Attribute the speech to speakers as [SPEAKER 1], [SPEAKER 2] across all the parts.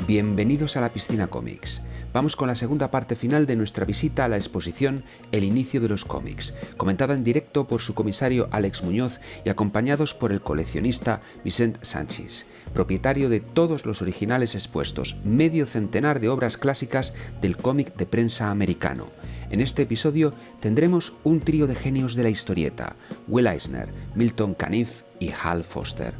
[SPEAKER 1] Bienvenidos a la Piscina Cómics. Vamos con la segunda parte final de nuestra visita a la exposición El inicio de los cómics, comentada en directo por su comisario Àlex Muñoz y acompañados por el coleccionista Vicent Sanchis, propietario de todos los originales expuestos, medio centenar de obras clásicas del cómic de prensa americano. En este episodio tendremos un trío de genios de la historieta, Will Eisner, Milton Caniff y Hal Foster.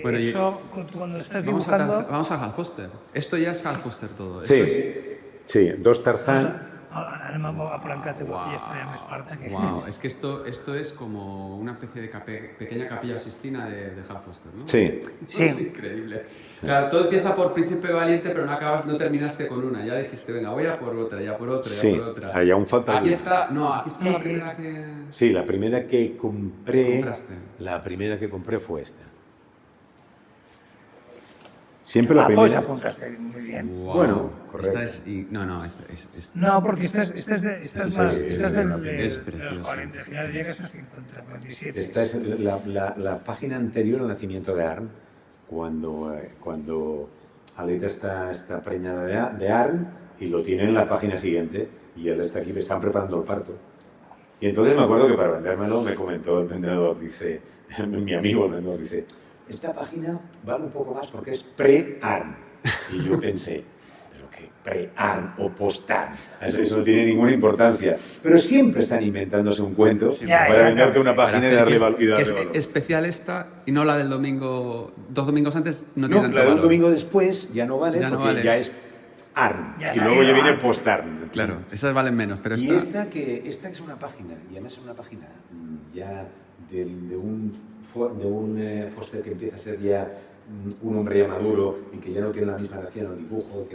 [SPEAKER 2] Bueno,
[SPEAKER 3] eso, cuando estás dibujando...
[SPEAKER 2] Vamos a Hal Foster. Esto ya es Hal Foster todo.
[SPEAKER 4] Sí, dos Tarzán.
[SPEAKER 3] Anem a Plancat de Guafí, estaria més farta que...
[SPEAKER 2] Wow, es que esto es como una especie de pequeña capilla Sistina de Hal Foster, ¿no?
[SPEAKER 4] Sí.
[SPEAKER 3] Sí.
[SPEAKER 2] Es increíble. Claro, todo empieza por Príncipe Valiente, pero no terminaste con una. Ya dijiste, venga, voy a por otra, ya por otra,
[SPEAKER 4] Sí,
[SPEAKER 2] ya por otra.
[SPEAKER 4] hay aún falta.
[SPEAKER 2] Aquí está la primera que...
[SPEAKER 4] Sí, la primera que compré.
[SPEAKER 2] ¿Compraste?
[SPEAKER 4] La primera que compré fue esta. Siempre la
[SPEAKER 3] Pues
[SPEAKER 4] primera.
[SPEAKER 3] apuntaste muy bien.
[SPEAKER 2] Wow.
[SPEAKER 4] Bueno, correcto.
[SPEAKER 2] Esta es...
[SPEAKER 3] No, porque esta es de
[SPEAKER 4] Sí,
[SPEAKER 3] los
[SPEAKER 2] preciosa.
[SPEAKER 3] 40, finales llegas a 50, 47.
[SPEAKER 4] Esta es la página anterior al nacimiento de Arn, cuando Aleta está preñada de Arn y lo tiene en la página siguiente y él está aquí, le están preparando el parto. Y entonces me acuerdo que para vendérmelo me comentó el vendedor, dice, mi amigo el vendedor, dice, esta página vale un poco más porque es pre-Arn. Y yo pensé, ¿pero qué? ¿Pre-Arn o post-Arn? Eso no tiene ninguna importancia. Pero siempre están inventándose un cuento para venderte una página y darle valor.
[SPEAKER 2] Que es especial esta y no la del domingo, 2 domingos antes no tiene
[SPEAKER 4] No,
[SPEAKER 2] tanto
[SPEAKER 4] la de un
[SPEAKER 2] valor.
[SPEAKER 4] domingo después ya no vale porque ya es Arn.
[SPEAKER 3] Ya
[SPEAKER 4] Y luego ya viene
[SPEAKER 3] Arn.
[SPEAKER 4] post-Arn.
[SPEAKER 2] Claro, esas valen menos, pero
[SPEAKER 4] Y
[SPEAKER 2] esta...
[SPEAKER 4] esta que es una página, y además es una página ya de un Foster que empieza a ser ya un hombre ya maduro y que ya no tiene la misma gracia en el dibujo.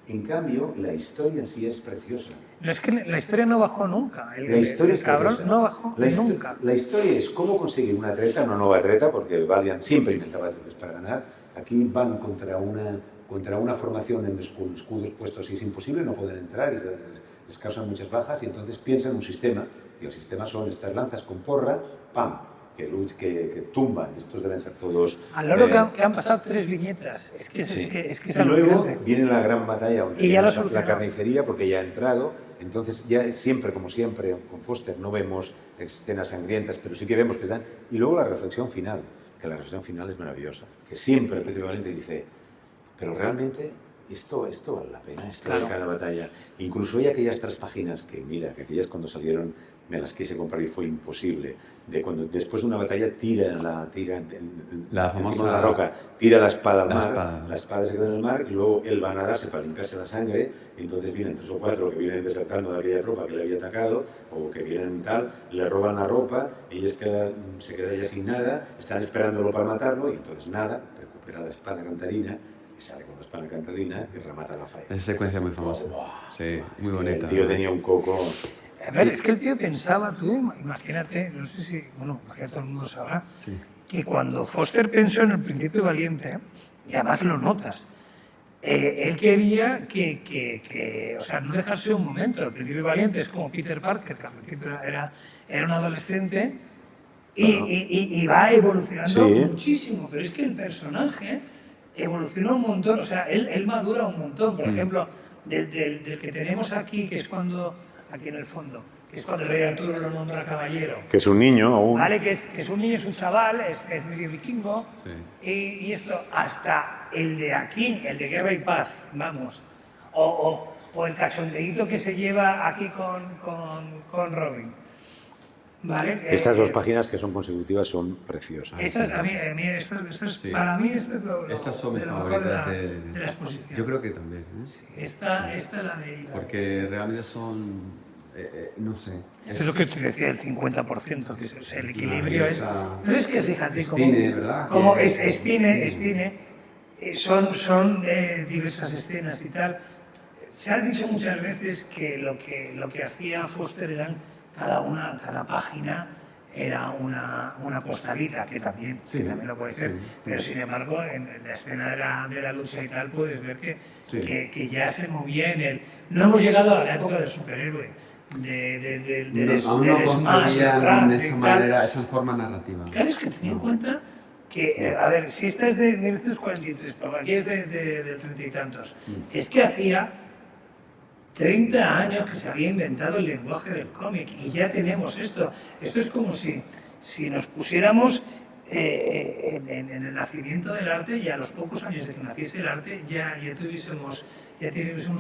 [SPEAKER 4] En cambio, la historia en sí es preciosa.
[SPEAKER 3] No, es que la historia no bajó nunca.
[SPEAKER 4] La historia
[SPEAKER 3] el cabrón
[SPEAKER 4] preciosa.
[SPEAKER 3] no bajó nunca.
[SPEAKER 4] La historia es cómo conseguir una treta, una nueva treta, porque Valiant siempre inventaba tretas para ganar. Aquí van contra una formación en escudos puestos y es imposible, no pueden entrar, les causan muchas bajas y entonces piensan en un sistema, y el sistema son estas lanzas con porra, ¡pam!, que tumban. Estos deben ser todos...
[SPEAKER 3] Al loro que han pasado 3 viñetas. Es que es
[SPEAKER 4] y luego
[SPEAKER 3] alucinante.
[SPEAKER 4] viene la gran batalla donde
[SPEAKER 3] Y ya lo
[SPEAKER 4] la
[SPEAKER 3] solucionó.
[SPEAKER 4] carnicería porque ya ha entrado. Entonces ya siempre, como siempre, con Foster no vemos escenas sangrientas, pero sí que vemos que están... Y luego la reflexión final, que la reflexión final es maravillosa, que siempre principalmente dice, pero realmente esto vale la pena, esto de cada batalla. Incluso hay aquellas 3 páginas que, mira, que aquellas cuando salieron me las quise comprar y fue imposible, de cuando después de una batalla tira
[SPEAKER 2] La famosa
[SPEAKER 4] encima de la roca, tira la espada al mar,
[SPEAKER 2] espada.
[SPEAKER 4] la espada se queda en el mar y luego él va a nadarse para limpiarse la sangre, y entonces vienen 3 o 4 que vienen desertando de aquella tropa que le había atacado, o que vienen tal, le roban la ropa, y se queda ya sin nada, están esperándolo para matarlo, y entonces nada, recupera la espada cantarina, y sale con la espada cantarina y remata la faena.
[SPEAKER 2] Esa secuencia muy famosa. Sí, muy bonita.
[SPEAKER 4] El tío tenía un coco...
[SPEAKER 3] A ver, es que el tío pensaba, tú, imagínate, no sé si, imagínate, todo el mundo sabrá, que cuando Foster pensó en el Príncipe Valiente, y además lo notas, él quería o sea, no dejarse un momento. El Príncipe Valiente es como Peter Parker, que al principio era un adolescente, y va evolucionando muchísimo, pero es que el personaje evoluciona un montón, o sea, él madura un montón. Por ejemplo, del que tenemos aquí, que es cuando... aquí en el fondo, que es cuando el rey Arturo lo nombra caballero.
[SPEAKER 4] Que es un niño aún.
[SPEAKER 3] Vale, que es un niño, es un chaval, es medio vikingo, y esto, hasta el de aquí, el de Guerra y Paz, vamos, o el cachondeíto que se lleva aquí con Robin. ¿Vale?
[SPEAKER 4] Estas 2 páginas que son consecutivas son preciosas.
[SPEAKER 3] Para mí,
[SPEAKER 2] Estas son mis
[SPEAKER 3] de lo mejor
[SPEAKER 2] favoritas
[SPEAKER 3] de la exposición.
[SPEAKER 2] Yo creo que también.
[SPEAKER 3] Sí, esta es la de...
[SPEAKER 2] Porque realmente son... no sé.
[SPEAKER 3] Eso es lo que te decía, el 50%, que es el equilibrio. Pero es que fíjate, como
[SPEAKER 2] cine, ¿verdad?
[SPEAKER 3] Como es cine, son diversas escenas y tal. Se ha dicho muchas veces que lo que hacía Foster eran cada página era una postalita, que también lo puede ser, pero sin embargo en la escena de la lucha y tal puedes ver que ya se movía en el... No hemos llegado a la época del superhéroe, del
[SPEAKER 2] aún no
[SPEAKER 3] smash,
[SPEAKER 2] construían
[SPEAKER 3] crack,
[SPEAKER 2] de esa manera, esa forma narrativa.
[SPEAKER 3] Claro, es que tenía en cuenta que a ver, si esta es de 1943, pero aquí es del 30 y tantos, es que hacía 30 años que se había inventado el lenguaje del cómic y ya tenemos esto. Esto es como si nos pusiéramos en el nacimiento del arte y a los pocos años de que naciese el arte ya tuviésemos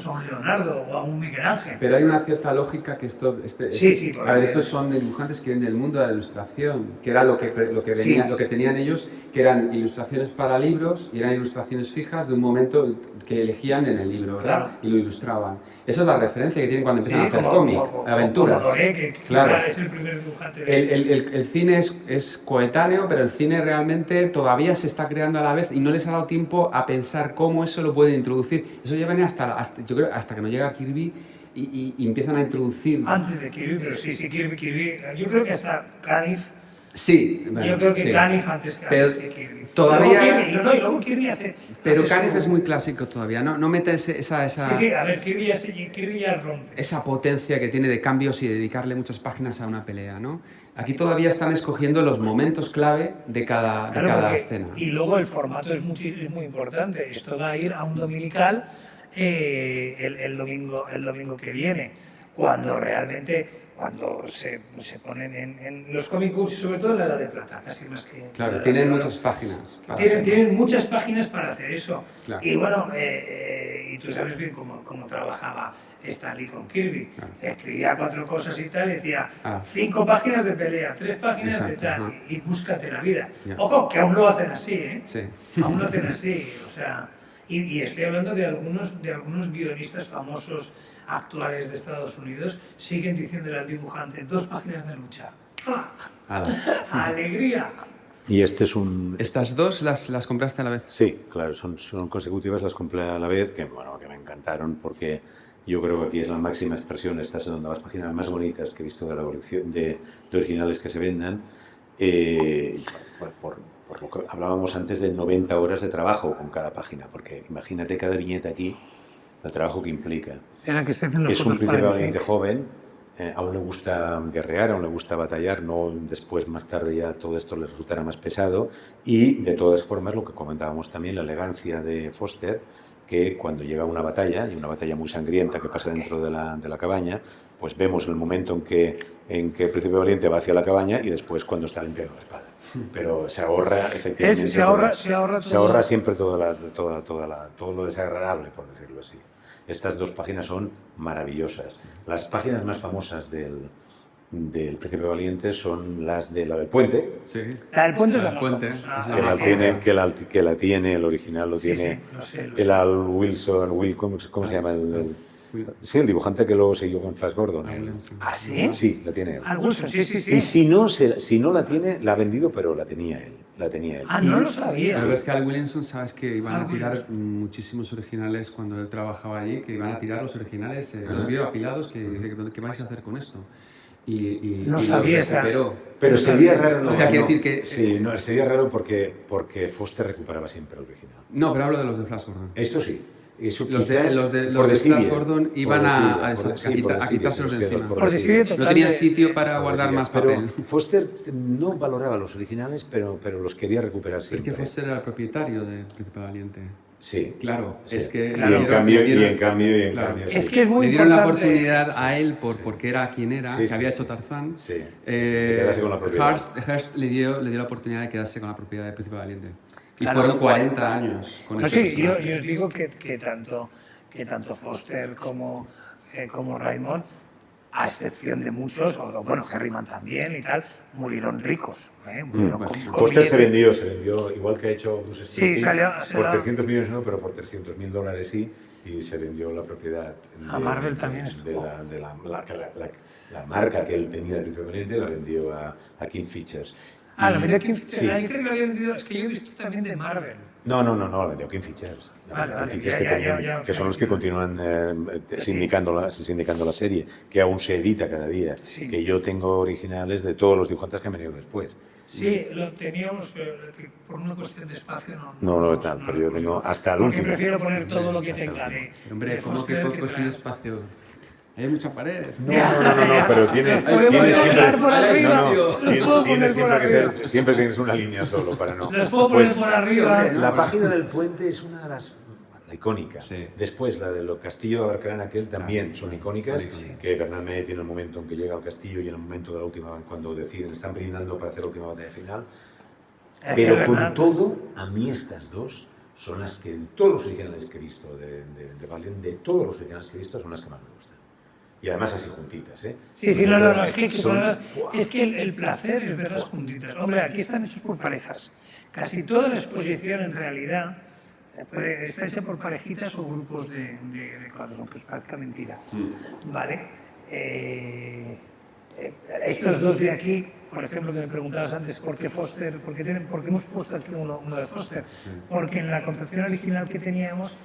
[SPEAKER 3] a un Leonardo o a un Miguel Ángel.
[SPEAKER 2] Pero hay una cierta lógica que
[SPEAKER 3] Sí,
[SPEAKER 2] a ver, estos son dibujantes que vienen del mundo de la ilustración, que era lo que tenían ellos, que eran ilustraciones para libros y eran ilustraciones fijas de un momento que elegían en el libro, ¿verdad?
[SPEAKER 3] Claro.
[SPEAKER 2] Y lo ilustraban. Esa es la referencia que tienen cuando empiezan a hacer cómic, aventuras.
[SPEAKER 3] Como Doré, que
[SPEAKER 2] claro.
[SPEAKER 3] es el primer dibujante de...
[SPEAKER 2] El cine es coetáneo, pero el cine realmente todavía se está creando a la vez y no les ha dado tiempo a pensar cómo eso lo pueden introducir. Eso ya viene yo creo, hasta que no llega Kirby y empiezan a introducir...
[SPEAKER 3] Antes de Kirby, pero sí, Kirby. Yo creo que hasta Caniff.
[SPEAKER 2] Sí, bueno,
[SPEAKER 3] yo creo que
[SPEAKER 2] sí.
[SPEAKER 3] Caniff antes que Kirby.
[SPEAKER 2] Todavía...
[SPEAKER 3] Y luego Kirby hace...
[SPEAKER 2] Pero
[SPEAKER 3] hace
[SPEAKER 2] Caniff es muy clásico todavía, no mete esa...
[SPEAKER 3] Sí, a ver, Kirby ya rompe.
[SPEAKER 2] Esa potencia que tiene de cambios y dedicarle muchas páginas a una pelea, ¿no? Aquí todavía están escogiendo los momentos clave de cada escena.
[SPEAKER 3] Y luego el formato es muy importante. Esto va a ir a un dominical el domingo que viene, cuando se ponen en los comic books y sobre todo en la Edad de Plata, casi más que...
[SPEAKER 2] Claro, tienen muchas páginas.
[SPEAKER 3] Tienen muchas páginas para hacer eso.
[SPEAKER 2] Claro.
[SPEAKER 3] Y bueno, y tú sabes bien cómo trabajaba Stan Lee con Kirby. Claro. Escribía 4 cosas y tal, y decía 5 páginas de pelea, 3 páginas
[SPEAKER 2] exacto,
[SPEAKER 3] de tal, y búscate la vida.
[SPEAKER 2] Ya.
[SPEAKER 3] Ojo, que aún lo hacen así, ¿eh?
[SPEAKER 2] Sí.
[SPEAKER 3] Aún lo hacen así, o sea... Y estoy hablando de algunos guionistas famosos actuales de Estados Unidos, siguen diciéndole al dibujante 2 páginas de lucha. ¡Ah! ¡Alegría!
[SPEAKER 4] Y este es un...
[SPEAKER 2] ¿Estas dos las compraste a la vez?
[SPEAKER 4] Sí, claro, son consecutivas, las compré a la vez, que me encantaron porque yo creo que aquí es la máxima expresión. Estas son las páginas más bonitas que he visto de la colección de originales que se vendan. Por lo que hablábamos antes de 90 horas de trabajo con cada página, porque imagínate cada viñeta aquí, el trabajo que implica. Es un príncipe valiente joven, aún le gusta guerrear, aún le gusta batallar, no después, más tarde ya todo esto le resultará más pesado, y de todas formas lo que comentábamos también, la elegancia de Foster, que cuando llega una batalla, y una batalla muy sangrienta que pasa dentro de la cabaña, pues vemos el momento en que el príncipe valiente va hacia la cabaña y después cuando está limpiando la espada. Pero se ahorra efectivamente
[SPEAKER 3] se ahorra
[SPEAKER 4] siempre todo lo desagradable, por decirlo así. Estas 2 páginas son maravillosas. Las páginas más famosas del Príncipe Valiente son las de la del puente.
[SPEAKER 2] Sí.
[SPEAKER 3] La del puente es la
[SPEAKER 2] puente.
[SPEAKER 4] Que la tiene, el original lo tiene.
[SPEAKER 3] Sí, lo sé.
[SPEAKER 4] El Al Wilson, ¿cómo se llama? Sí, el dibujante que luego siguió con Flash Gordon.
[SPEAKER 3] ¿Ah, sí?
[SPEAKER 4] Sí, la tiene él.
[SPEAKER 3] Al Wilson, sí.
[SPEAKER 4] Y si no la tiene, la ha vendido, pero la tenía él.
[SPEAKER 3] Ah, no lo sabía.
[SPEAKER 2] La verdad es que Al Williamson, sabes que iban a tirar muchísimos originales cuando él trabajaba allí, que iban a tirar los originales, los vio apilados, que dice, ¿qué vais a hacer con esto?
[SPEAKER 3] No sabía esa.
[SPEAKER 4] Pero sería raro,
[SPEAKER 2] o sea, quiere decir que...
[SPEAKER 4] Sí, no, sería raro porque Foster recuperaba siempre el original.
[SPEAKER 2] No, pero hablo de los de Flash Gordon.
[SPEAKER 4] Esto sí. Eso
[SPEAKER 2] los de Flash Gordon iban a quitárselos de encima. No tenían sitio para guardar más papel.
[SPEAKER 4] Pero Foster no valoraba los originales, pero los quería recuperar siempre.
[SPEAKER 2] Es que Foster era el propietario del Príncipe Valiente.
[SPEAKER 4] Sí.
[SPEAKER 2] Claro,
[SPEAKER 4] sí.
[SPEAKER 2] Es que...
[SPEAKER 4] Y en cambio,
[SPEAKER 3] Es que es muy
[SPEAKER 2] le dieron
[SPEAKER 3] importante.
[SPEAKER 2] la oportunidad a él porque era quien era, que había hecho Tarzán.
[SPEAKER 4] Sí. De quedarse con la propiedad.
[SPEAKER 2] Hearst le dio la oportunidad de quedarse con la propiedad del Príncipe Valiente. Y fueron 40 años con
[SPEAKER 3] sí, yo os digo que tanto Foster como Raymond, a excepción de muchos, o bueno, Herriman también y tal, murieron ricos.
[SPEAKER 4] Foster se vendió, igual que ha hecho Bruce Springsteen,
[SPEAKER 3] sí,
[SPEAKER 4] por 300 millones no, pero por $300.000 sí, y se vendió la propiedad
[SPEAKER 3] a Marvel también
[SPEAKER 4] de la marca que él tenía de Príncipe Valiente, la vendió a King Features.
[SPEAKER 3] La vendió a King Features. Sí. Yo creo que lo había vendido, es que yo he visto también de Marvel.
[SPEAKER 4] No, la vendió King Features. Que son los que continúan sindicando la serie, que aún se edita cada día. Sí. Que yo tengo originales de todos los dibujantes que han venido después.
[SPEAKER 3] Sí, lo teníamos, pero por una cuestión de espacio
[SPEAKER 4] pero yo tengo hasta el último.
[SPEAKER 3] Prefiero poner todo lo que tenga.
[SPEAKER 2] Hombre, ¿cómo que por cuestión de espacio? Hay mucha pared.
[SPEAKER 4] No, pero tiene siempre... Siempre tienes una línea solo para no...
[SPEAKER 3] Los puedo poner por arriba.
[SPEAKER 4] La página del puente es una de las... La icónica.
[SPEAKER 2] Sí.
[SPEAKER 4] Después, la de los castillos de Abarcarán aquel también son icónicas, que Bernat Menet tiene el momento en que llega al castillo y en el momento de la última, cuando deciden, están brindando para hacer la última batalla final. Pero con todo, a mí estas dos son las que, de todos los originales que he visto de Valiant, de todos los originales que he visto, son las que más me gustan. Y además así juntitas, ¿eh?
[SPEAKER 3] Sí, no, es que el placer es verlas juntitas. Hombre, aquí están hechos por parejas. Casi toda la exposición, en realidad, está hecha por parejitas o grupos de cuadros, aunque os parezca mentira. ¿Vale? Estos dos de aquí, por ejemplo, que me preguntabas antes, ¿por qué Foster? ¿Por qué hemos puesto aquí uno de Foster? Porque en la concepción original que teníamos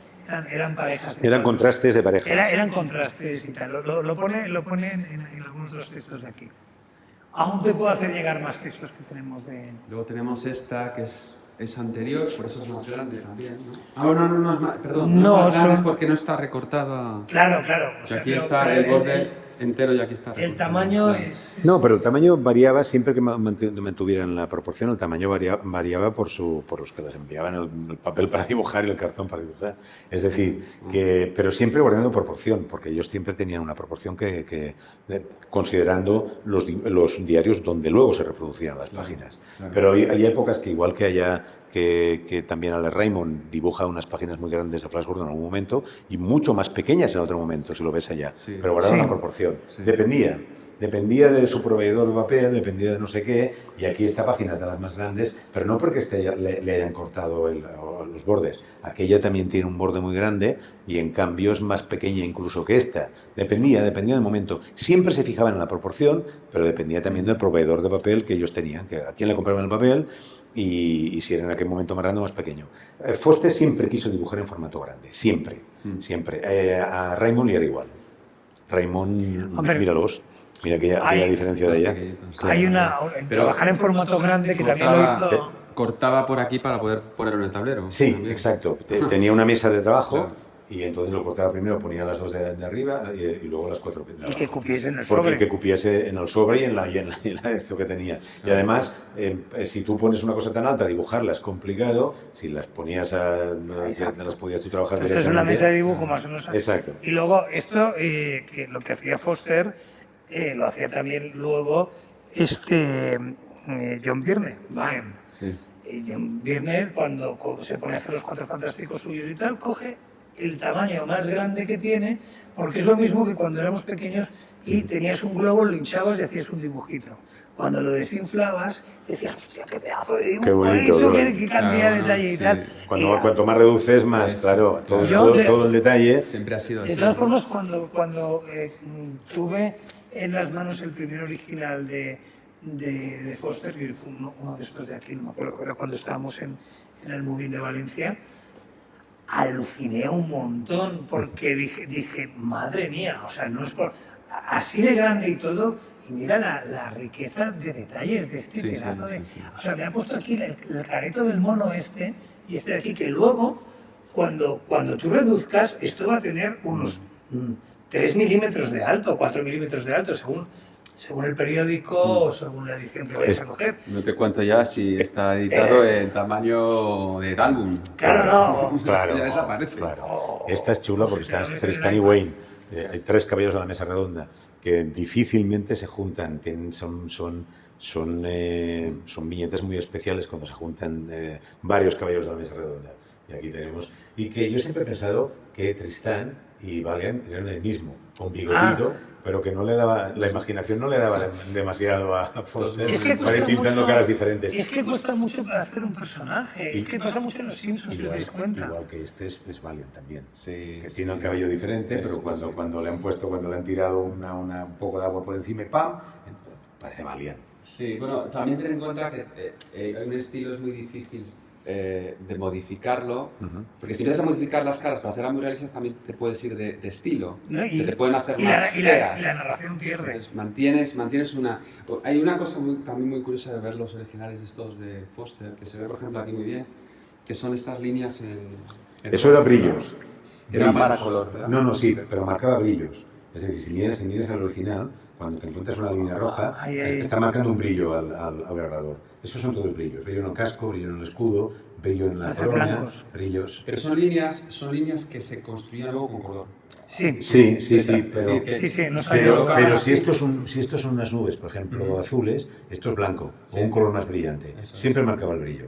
[SPEAKER 3] eran parejas.
[SPEAKER 4] Eran contrastes de parejas.
[SPEAKER 3] Eran contrastes y tal. Lo pone en algunos de los textos de aquí. Aún te puedo hacer llegar más textos que tenemos de...
[SPEAKER 2] Luego tenemos esta que es anterior, por eso es más grande también, ¿no? No es más, perdón, no es más grande porque no está recortada.
[SPEAKER 3] Claro.
[SPEAKER 2] O sea, aquí está el borde entero y aquí está recortado.
[SPEAKER 3] El tamaño es...
[SPEAKER 4] No, pero el tamaño variaba siempre que mantuvieran la proporción. El tamaño variaba por los que les enviaban el papel para dibujar y el cartón para dibujar. Es decir, pero siempre guardando proporción, porque ellos siempre tenían una proporción considerando los diarios donde luego se reproducían las páginas. Claro. Pero hay épocas que igual que también Ale Raymond dibuja unas páginas muy grandes de Flash Gordon en algún momento y mucho más pequeñas en otro momento, si lo ves allá. Sí. Pero guardaba una proporción. Sí. Dependía de su proveedor de papel, dependía de no sé qué, y aquí esta página es de las más grandes, pero no porque le hayan cortado los bordes. Aquella también tiene un borde muy grande y en cambio es más pequeña incluso que esta. Dependía del momento. Siempre se fijaban en la proporción, pero dependía también del proveedor de papel que ellos tenían, que a quién le compraban el papel y si era en aquel momento más grande o más pequeño. Foster siempre quiso dibujar en formato grande, siempre. A Raymond le era igual. Raymond, míralos. Mira aquella diferencia de ella.
[SPEAKER 3] Hay trabajar en formato grande que también lo hizo...
[SPEAKER 2] Cortaba por aquí para poder ponerlo en el tablero.
[SPEAKER 4] Sí, también. Exacto. Tenía una mesa de trabajo y entonces lo cortaba primero, ponía las dos de arriba y luego las cuatro de abajo.
[SPEAKER 3] Y que cupiese en el sobre.
[SPEAKER 4] Porque que cupiese en el sobre y en la esto que tenía. Y además, si tú pones una cosa tan alta, dibujarla es complicado. Si las ponías las podías tú trabajar directamente.
[SPEAKER 3] Esto es una mesa de dibujo más o menos.
[SPEAKER 4] Exacto.
[SPEAKER 3] Y luego esto, que lo que hacía Foster, lo hacía también luego John Byrne. Sí. John Byrne, cuando se pone a hacer los Cuatro Fantásticos suyos y tal, coge el tamaño más grande que tiene, porque es lo mismo que cuando éramos pequeños y tenías un globo, lo hinchabas y hacías un dibujito. Cuando lo desinflabas, decías, hostia, qué pedazo de dibujo,
[SPEAKER 4] qué bonito,
[SPEAKER 3] eso, qué cantidad de detalle y tal.
[SPEAKER 4] Cuanto más reduces, más, claro, todo el detalle.
[SPEAKER 2] Siempre ha sido así.
[SPEAKER 3] De todas formas, cuando tuve en las manos el primer original de Foster, que fue uno de estos de aquí, no me acuerdo, era cuando estábamos en el Moving de Valencia, aluciné un montón porque dije, madre mía, o sea, no es por... Así de grande y todo, y mira la riqueza de detalles de este pedazo de... O sea, me ha puesto aquí el careto del mono y este de aquí, que luego, cuando tú reduzcas, esto va a tener unos 3 milímetros de alto, 4 milímetros de alto, según el periódico o según la edición que vayas a coger.
[SPEAKER 2] No te cuento ya si está editado en tamaño de álbum.
[SPEAKER 3] Claro, no.
[SPEAKER 4] Claro,
[SPEAKER 2] ya desaparece.
[SPEAKER 4] Claro. Esta es chula porque está Tristan y Wayne. Hay 3 caballeros a la mesa redonda que difícilmente se juntan. Son viñetas muy especiales cuando se juntan varios caballeros a la mesa redonda. Y aquí tenemos. Y que yo siempre he pensado que Tristán y Valiant eran el mismo, con bigotito, pero que no le daba, la imaginación no le daba demasiado a Foster para ir pintando caras diferentes.
[SPEAKER 3] Es que cuesta mucho para hacer un personaje, es que pasa mucho en los Simpsons, si os dais cuenta.
[SPEAKER 4] Igual que este es Valiant también,
[SPEAKER 2] sí,
[SPEAKER 4] que tiene el cabello diferente, pero cuando le han tirado un poco de agua por encima y ¡pam!, parece Valiant.
[SPEAKER 2] Sí, bueno, también ten en cuenta que un estilo es muy difícil de modificarlo, porque si empiezas a modificar las caras para hacerlas muy realistas también te puedes ir de estilo, se te pueden hacer más feas.
[SPEAKER 3] Y la narración pierde.
[SPEAKER 2] Entonces, mantienes una... Hay una cosa también muy curiosa de ver los originales estos de Foster, que se ve por ejemplo aquí muy bien, que son estas líneas en
[SPEAKER 4] eso era brillos.
[SPEAKER 2] Era para color, ¿verdad?
[SPEAKER 4] No, sí, pero marcaba brillos. Es decir, si miras al original, cuando te encuentras una línea roja,
[SPEAKER 3] Ahí, ahí.
[SPEAKER 4] está marcando un brillo al grabador. Esos son todos brillos. Brillo en el casco, brillo en el escudo, brillo en la
[SPEAKER 3] Hacer
[SPEAKER 4] corona,
[SPEAKER 3] blancos.
[SPEAKER 4] brillos...
[SPEAKER 2] Pero son líneas que se construyen luego con color.
[SPEAKER 3] Sí,
[SPEAKER 4] Sí,
[SPEAKER 2] Es
[SPEAKER 4] pero...
[SPEAKER 2] decir, que-
[SPEAKER 3] sí, no
[SPEAKER 4] Pero,
[SPEAKER 3] salió.
[SPEAKER 4] pero si estos son unas nubes, por ejemplo, azules, esto es blanco,
[SPEAKER 2] Sí.
[SPEAKER 4] o un color más brillante.
[SPEAKER 2] Eso es.
[SPEAKER 4] Siempre marcaba el brillo.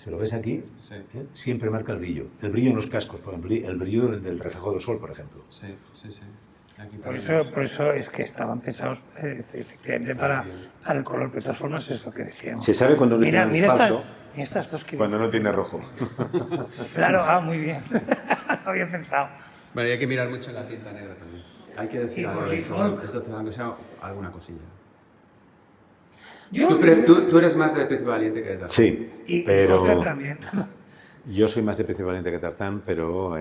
[SPEAKER 4] Si lo ves aquí,
[SPEAKER 2] Sí.
[SPEAKER 4] siempre marca el brillo. El brillo en los cascos, por ejemplo, el brillo del reflejo del sol, por ejemplo.
[SPEAKER 2] Sí. Aquí
[SPEAKER 3] Por
[SPEAKER 2] también.
[SPEAKER 3] eso es que estaban pensados efectivamente para el color, pero de todas formas es lo que decíamos.
[SPEAKER 4] Se sabe cuando un
[SPEAKER 3] Mira,
[SPEAKER 4] original es falso,
[SPEAKER 3] estas dos que...
[SPEAKER 4] cuando no tiene rojo.
[SPEAKER 3] Claro, muy bien. No había pensado.
[SPEAKER 2] Bueno, y hay que mirar mucho en la tinta negra también. Hay que decir
[SPEAKER 3] Y
[SPEAKER 2] algo
[SPEAKER 3] por
[SPEAKER 2] de
[SPEAKER 3] default.
[SPEAKER 2] esto, aunque sea alguna cosilla.
[SPEAKER 3] Yo,
[SPEAKER 2] Tú eres más de Príncipe Valiente que de Tarzán.
[SPEAKER 4] Sí,
[SPEAKER 3] y
[SPEAKER 4] pero
[SPEAKER 3] Foster también.
[SPEAKER 4] yo soy más de Príncipe Valiente que Tarzán, pero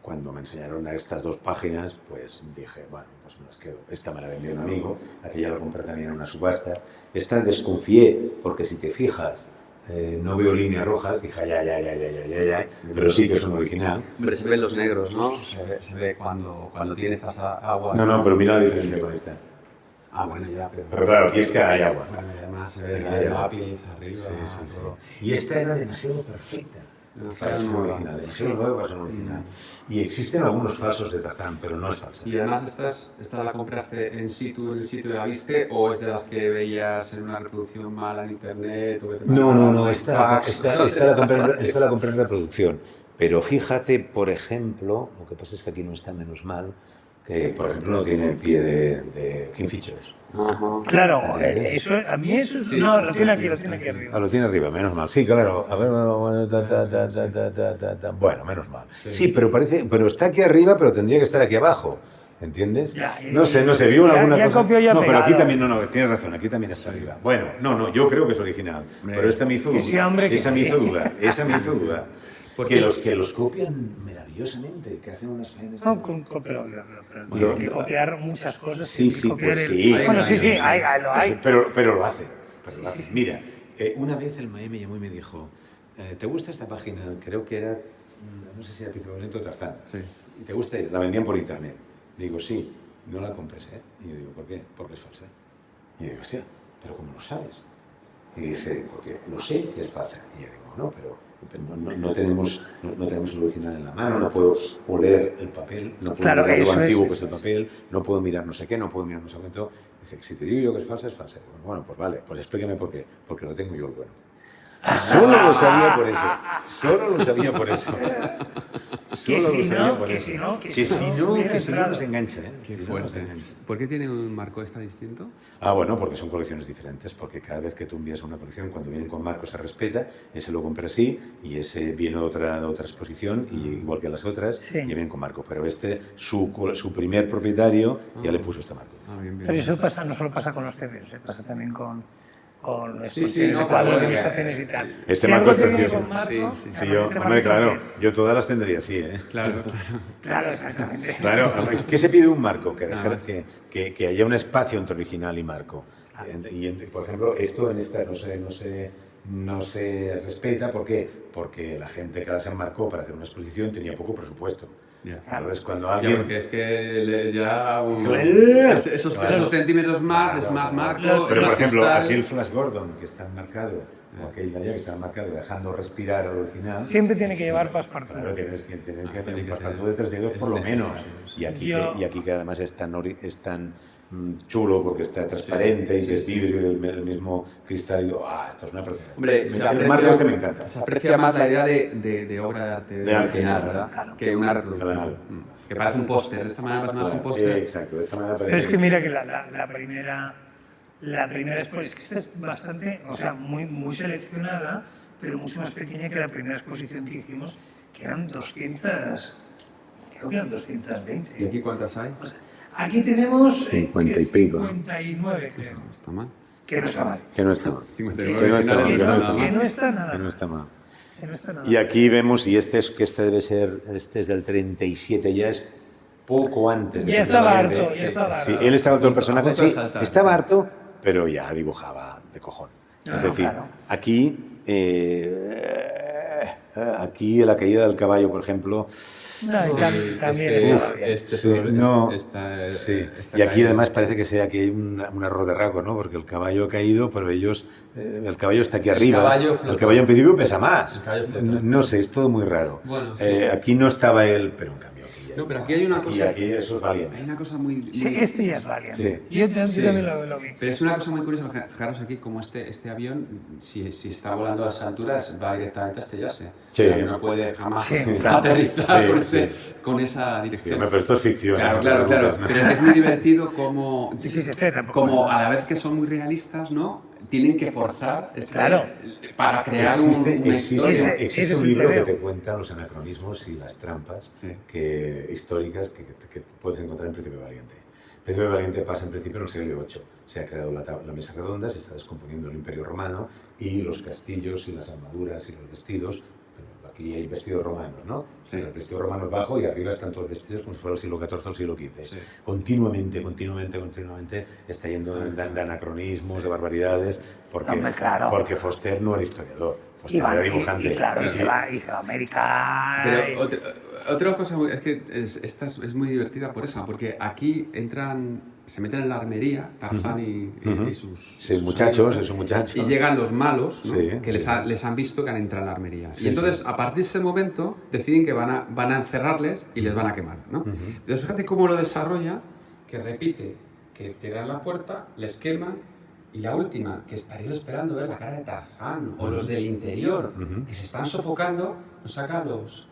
[SPEAKER 4] cuando me enseñaron a estas dos páginas, pues dije, bueno, pues me las quedo. Esta me la vendió un amigo, aquella la compré también en una subasta. Esta desconfié, porque si te fijas, no veo líneas rojas, dije, ya, pero sí que es un original.
[SPEAKER 2] Hombre, se ven los negros, ¿no? Se ve cuando tiene estas aguas.
[SPEAKER 4] No, pero mira la diferencia con esta.
[SPEAKER 2] Ah, bueno, ya,
[SPEAKER 4] Pero claro, aquí es que hay agua.
[SPEAKER 2] Bueno, y además se ve
[SPEAKER 4] Aquí
[SPEAKER 2] el
[SPEAKER 4] hay agua.
[SPEAKER 2] lápiz arriba.
[SPEAKER 4] Sí.
[SPEAKER 2] todo.
[SPEAKER 4] Y esta era demasiado perfecta para ser
[SPEAKER 2] nueva.
[SPEAKER 4] original, demasiado nueva para ser original. Y existen algunos falsos de Tarzán, pero no es falsa.
[SPEAKER 2] Y además, ¿esta la compraste en el sitio la viste o es de las que veías en una reproducción mala en internet? O que te
[SPEAKER 4] No, esta
[SPEAKER 2] esta
[SPEAKER 4] la compré en reproducción. Pero fíjate, por ejemplo, lo que pasa es que aquí no está menos mal, que por ejemplo no tiene el pie de King Features.
[SPEAKER 3] Claro, a mí eso
[SPEAKER 2] Sí,
[SPEAKER 3] no, lo
[SPEAKER 2] sí,
[SPEAKER 3] tiene
[SPEAKER 2] sí,
[SPEAKER 3] aquí arriba.
[SPEAKER 4] Ah, lo tiene arriba, menos mal. Sí, claro. A ver, bueno, menos mal. Sí, pero está aquí arriba, pero tendría que estar aquí abajo. ¿Entiendes?
[SPEAKER 3] Ya,
[SPEAKER 4] No sé, vio alguna
[SPEAKER 3] ya
[SPEAKER 4] cosa.
[SPEAKER 3] copió, ya
[SPEAKER 4] No, pero aquí
[SPEAKER 3] pegado.
[SPEAKER 4] también, no, tienes razón, aquí también está arriba. Bueno, no, yo creo que es original. Pero esta me hizo
[SPEAKER 3] Que
[SPEAKER 4] dudar.
[SPEAKER 3] sí, hombre, que
[SPEAKER 4] Esa me
[SPEAKER 3] sí.
[SPEAKER 4] hizo dudar. Esa me hizo dudar.
[SPEAKER 2] Porque
[SPEAKER 4] Que los copian maravillosamente, que hacen unas faenas.
[SPEAKER 3] No, pero tienen que copiar muchas cosas.
[SPEAKER 4] Sí,
[SPEAKER 3] tienen que copiar
[SPEAKER 4] pues
[SPEAKER 3] el-
[SPEAKER 4] sí.
[SPEAKER 3] Bueno, sí, lo hay.
[SPEAKER 4] Pero lo hace. Mira, una vez el Mae me llamó y me dijo, ¿te gusta esta página? Creo que era, no sé si era Príncipe Valiente o Tarzán.
[SPEAKER 2] Sí.
[SPEAKER 4] ¿Y te gusta? La vendían por internet. Digo, sí, no la compres, ¿eh? Y yo digo, ¿por qué? Porque es falsa. Y yo digo, hostia, ¿pero cómo lo sabes? Y dice, porque lo sé que es falsa. Y yo digo, no, pero no tenemos el original en la mano, no puedo oler el papel, no puedo
[SPEAKER 3] Claro,
[SPEAKER 4] mirar lo
[SPEAKER 3] eso
[SPEAKER 4] antiguo
[SPEAKER 3] es.
[SPEAKER 4] que es el papel, no puedo mirar no sé qué, no puedo mirar no sé cuánto. Dice, si te digo yo que es falsa, es falsa. Digo, bueno, pues vale, pues explíqueme por qué. Porque lo tengo yo el bueno. Y solo lo sabía por eso. Solo lo sabía por eso.
[SPEAKER 3] Que
[SPEAKER 4] Solo
[SPEAKER 3] si
[SPEAKER 4] lo sabía
[SPEAKER 3] no,
[SPEAKER 4] por
[SPEAKER 3] que
[SPEAKER 4] eso.
[SPEAKER 3] si no,
[SPEAKER 4] Que si no
[SPEAKER 3] hubiera
[SPEAKER 4] nos
[SPEAKER 3] entrado.
[SPEAKER 4] engancha, ¿eh?
[SPEAKER 2] Qué
[SPEAKER 4] Si no
[SPEAKER 2] fuerte.
[SPEAKER 4] nos engancha.
[SPEAKER 2] ¿Por qué tiene un marco esta distinto?
[SPEAKER 4] Ah, bueno, porque son colecciones diferentes, porque cada vez que tú envías una colección, cuando vienen con marco se respeta, ese lo compra así, y ese viene de otra exposición, y igual que las otras,
[SPEAKER 3] Sí.
[SPEAKER 4] y vienen con marco. Pero su primer propietario ya le puso este marco.
[SPEAKER 2] Ah, bien.
[SPEAKER 3] Pero eso pasa, no solo pasa con los TVs, pasa también con
[SPEAKER 2] Sí,
[SPEAKER 3] exposiciones
[SPEAKER 2] no,
[SPEAKER 3] de cuadros,
[SPEAKER 2] claro,
[SPEAKER 3] de
[SPEAKER 2] que-
[SPEAKER 3] ilustraciones y tal.
[SPEAKER 4] Este
[SPEAKER 3] Si
[SPEAKER 4] marco
[SPEAKER 3] algo
[SPEAKER 4] es
[SPEAKER 3] te viene
[SPEAKER 4] precioso.
[SPEAKER 3] con marco,
[SPEAKER 2] Sí.
[SPEAKER 4] Sí,
[SPEAKER 3] además
[SPEAKER 4] yo,
[SPEAKER 3] este
[SPEAKER 4] hombre,
[SPEAKER 3] marco
[SPEAKER 4] claro,
[SPEAKER 3] también.
[SPEAKER 4] yo todas las tendría así, ¿eh?
[SPEAKER 2] Claro.
[SPEAKER 3] Claro, exactamente.
[SPEAKER 4] Claro, ¿qué se pide un marco? Que,
[SPEAKER 2] Nada
[SPEAKER 4] dejar,
[SPEAKER 2] más.
[SPEAKER 4] que haya un espacio entre original y marco. Por ejemplo, esto en esta no se respeta. ¿Por qué? Porque la gente que la se marcó para hacer una exposición tenía poco presupuesto.
[SPEAKER 2] Ya.
[SPEAKER 4] Entonces, cuando
[SPEAKER 2] Ya,
[SPEAKER 4] alguien...
[SPEAKER 2] porque es que ya
[SPEAKER 4] Claro.
[SPEAKER 2] esos centímetros más es más marco.
[SPEAKER 4] Pero,
[SPEAKER 2] es
[SPEAKER 4] por ejemplo,
[SPEAKER 2] cristal.
[SPEAKER 4] aquel Flash Gordon que está enmarcado, o aquel de allá que está enmarcado, dejando respirar al original...
[SPEAKER 3] Siempre tiene que llevar passepartout.
[SPEAKER 4] Claro, tienes que tener que
[SPEAKER 2] tiene
[SPEAKER 4] tener un
[SPEAKER 2] que
[SPEAKER 4] passepartout de 3 dedos
[SPEAKER 2] es
[SPEAKER 4] por lo menos.
[SPEAKER 2] necesario, sí.
[SPEAKER 4] Y aquí que además es tan chulo porque está transparente y que es vidrio y el mismo cristal. Y digo, esto es una preciosidad.
[SPEAKER 2] Hombre,
[SPEAKER 4] El marco este me encanta.
[SPEAKER 2] se aprecia más la idea de obra de arte
[SPEAKER 4] De arte,
[SPEAKER 2] original,
[SPEAKER 4] claro.
[SPEAKER 2] ¿verdad?
[SPEAKER 3] Claro.
[SPEAKER 2] Que una reproducción.
[SPEAKER 4] Claro.
[SPEAKER 2] Que parece un póster. De esta manera parece más un póster.
[SPEAKER 4] Exacto, de esta manera
[SPEAKER 3] Pero es que mira que la primera exposición, es que esta es bastante, o sea, muy seleccionada, pero mucho más pequeña que la primera exposición que hicimos, que eran 200, creo que eran 220.
[SPEAKER 2] ¿Y aquí cuántas hay?
[SPEAKER 3] O sea, aquí tenemos
[SPEAKER 4] 50 y pico.
[SPEAKER 3] 59, creo.
[SPEAKER 2] No está mal.
[SPEAKER 3] Que no está mal.
[SPEAKER 4] Que no está mal.
[SPEAKER 2] 59
[SPEAKER 4] Que no está mal,
[SPEAKER 2] originales,
[SPEAKER 4] que no
[SPEAKER 2] nada
[SPEAKER 4] está
[SPEAKER 2] mal.
[SPEAKER 3] Que no está nada
[SPEAKER 4] Que no
[SPEAKER 3] mal.
[SPEAKER 4] está mal.
[SPEAKER 3] Que no está nada
[SPEAKER 4] Y aquí vemos, y este debe ser, este es del 37, ya es poco antes de
[SPEAKER 3] Ya
[SPEAKER 4] que
[SPEAKER 3] estaba
[SPEAKER 4] Valiente.
[SPEAKER 3] harto, ya estaba harto.
[SPEAKER 4] Sí, él estaba todo el personaje,
[SPEAKER 2] A punto de
[SPEAKER 4] sí,
[SPEAKER 2] saltar.
[SPEAKER 4] estaba harto, pero ya dibujaba de cojón.
[SPEAKER 3] No,
[SPEAKER 4] Es
[SPEAKER 3] no,
[SPEAKER 4] decir,
[SPEAKER 3] claro.
[SPEAKER 4] aquí Aquí la caída del caballo, por ejemplo.
[SPEAKER 3] No, y también
[SPEAKER 4] Sí, y aquí además parece que sea que hay un error de rasgo, ¿no? Porque el caballo ha caído, pero ellos, el caballo está aquí arriba. El caballo en principio pesa más. No sé, es todo muy raro.
[SPEAKER 2] Bueno, sí.
[SPEAKER 4] Aquí no estaba él, pero en cambio aquí.
[SPEAKER 2] No, pero aquí hay una cosa.
[SPEAKER 4] Aquí eso es valiente.
[SPEAKER 2] Hay una cosa muy.
[SPEAKER 3] Sí, este ya es valiente.
[SPEAKER 4] Sí.
[SPEAKER 3] Yo también lo vi.
[SPEAKER 2] Pero es una cosa muy curiosa, fijaros aquí como este avión, si está volando a esas alturas, va directamente a estrellarse.
[SPEAKER 4] Sí.
[SPEAKER 2] O sea, que no puede jamás
[SPEAKER 3] claro.
[SPEAKER 2] aterrizar
[SPEAKER 4] Sí,
[SPEAKER 2] con esa dirección.
[SPEAKER 4] Pero esto es ficción.
[SPEAKER 2] Claro. Pero es muy divertido como,
[SPEAKER 3] Tampoco.
[SPEAKER 2] a la vez que son muy realistas, ¿no? Tienen que forzar para crear
[SPEAKER 4] Existe
[SPEAKER 3] Ese es
[SPEAKER 4] un
[SPEAKER 3] el
[SPEAKER 4] libro que
[SPEAKER 3] TVO.
[SPEAKER 4] te cuenta los anacronismos y las trampas históricas que puedes encontrar en Príncipe Valiente. Príncipe Valiente pasa en principio en el siglo VIII. Se ha creado la mesa redonda, se está descomponiendo el Imperio Romano y los castillos y las armaduras y los vestidos. Aquí hay vestidos romanos, ¿no?
[SPEAKER 2] Sí.
[SPEAKER 4] El vestido romano es bajo y arriba están todos vestidos como si fuera el siglo XIV o el siglo XV.
[SPEAKER 2] Sí.
[SPEAKER 4] Continuamente está yendo de anacronismos, de barbaridades, porque Foster no era historiador, Foster era dibujante.
[SPEAKER 3] Y se va a América.
[SPEAKER 2] Pero otra cosa es que esta es muy divertida por eso, porque aquí se meten en la armería, Tarzán y sus...
[SPEAKER 4] Sí,
[SPEAKER 2] muchachos,
[SPEAKER 4] es un muchacho.
[SPEAKER 2] Y llegan los malos, ¿no?
[SPEAKER 4] Sí,
[SPEAKER 2] que
[SPEAKER 4] sí.
[SPEAKER 2] les han visto que han entrado en la armería.
[SPEAKER 4] Sí,
[SPEAKER 2] y entonces,
[SPEAKER 4] sí.
[SPEAKER 2] a partir de ese momento, deciden que van a encerrarles y les van a quemar, ¿no? Entonces, fíjate cómo lo desarrolla, que repite, que cierran la puerta, les queman, y la última, que estaréis esperando ver la cara de Tarzán, o los del interior, que se están sofocando, nos saca a los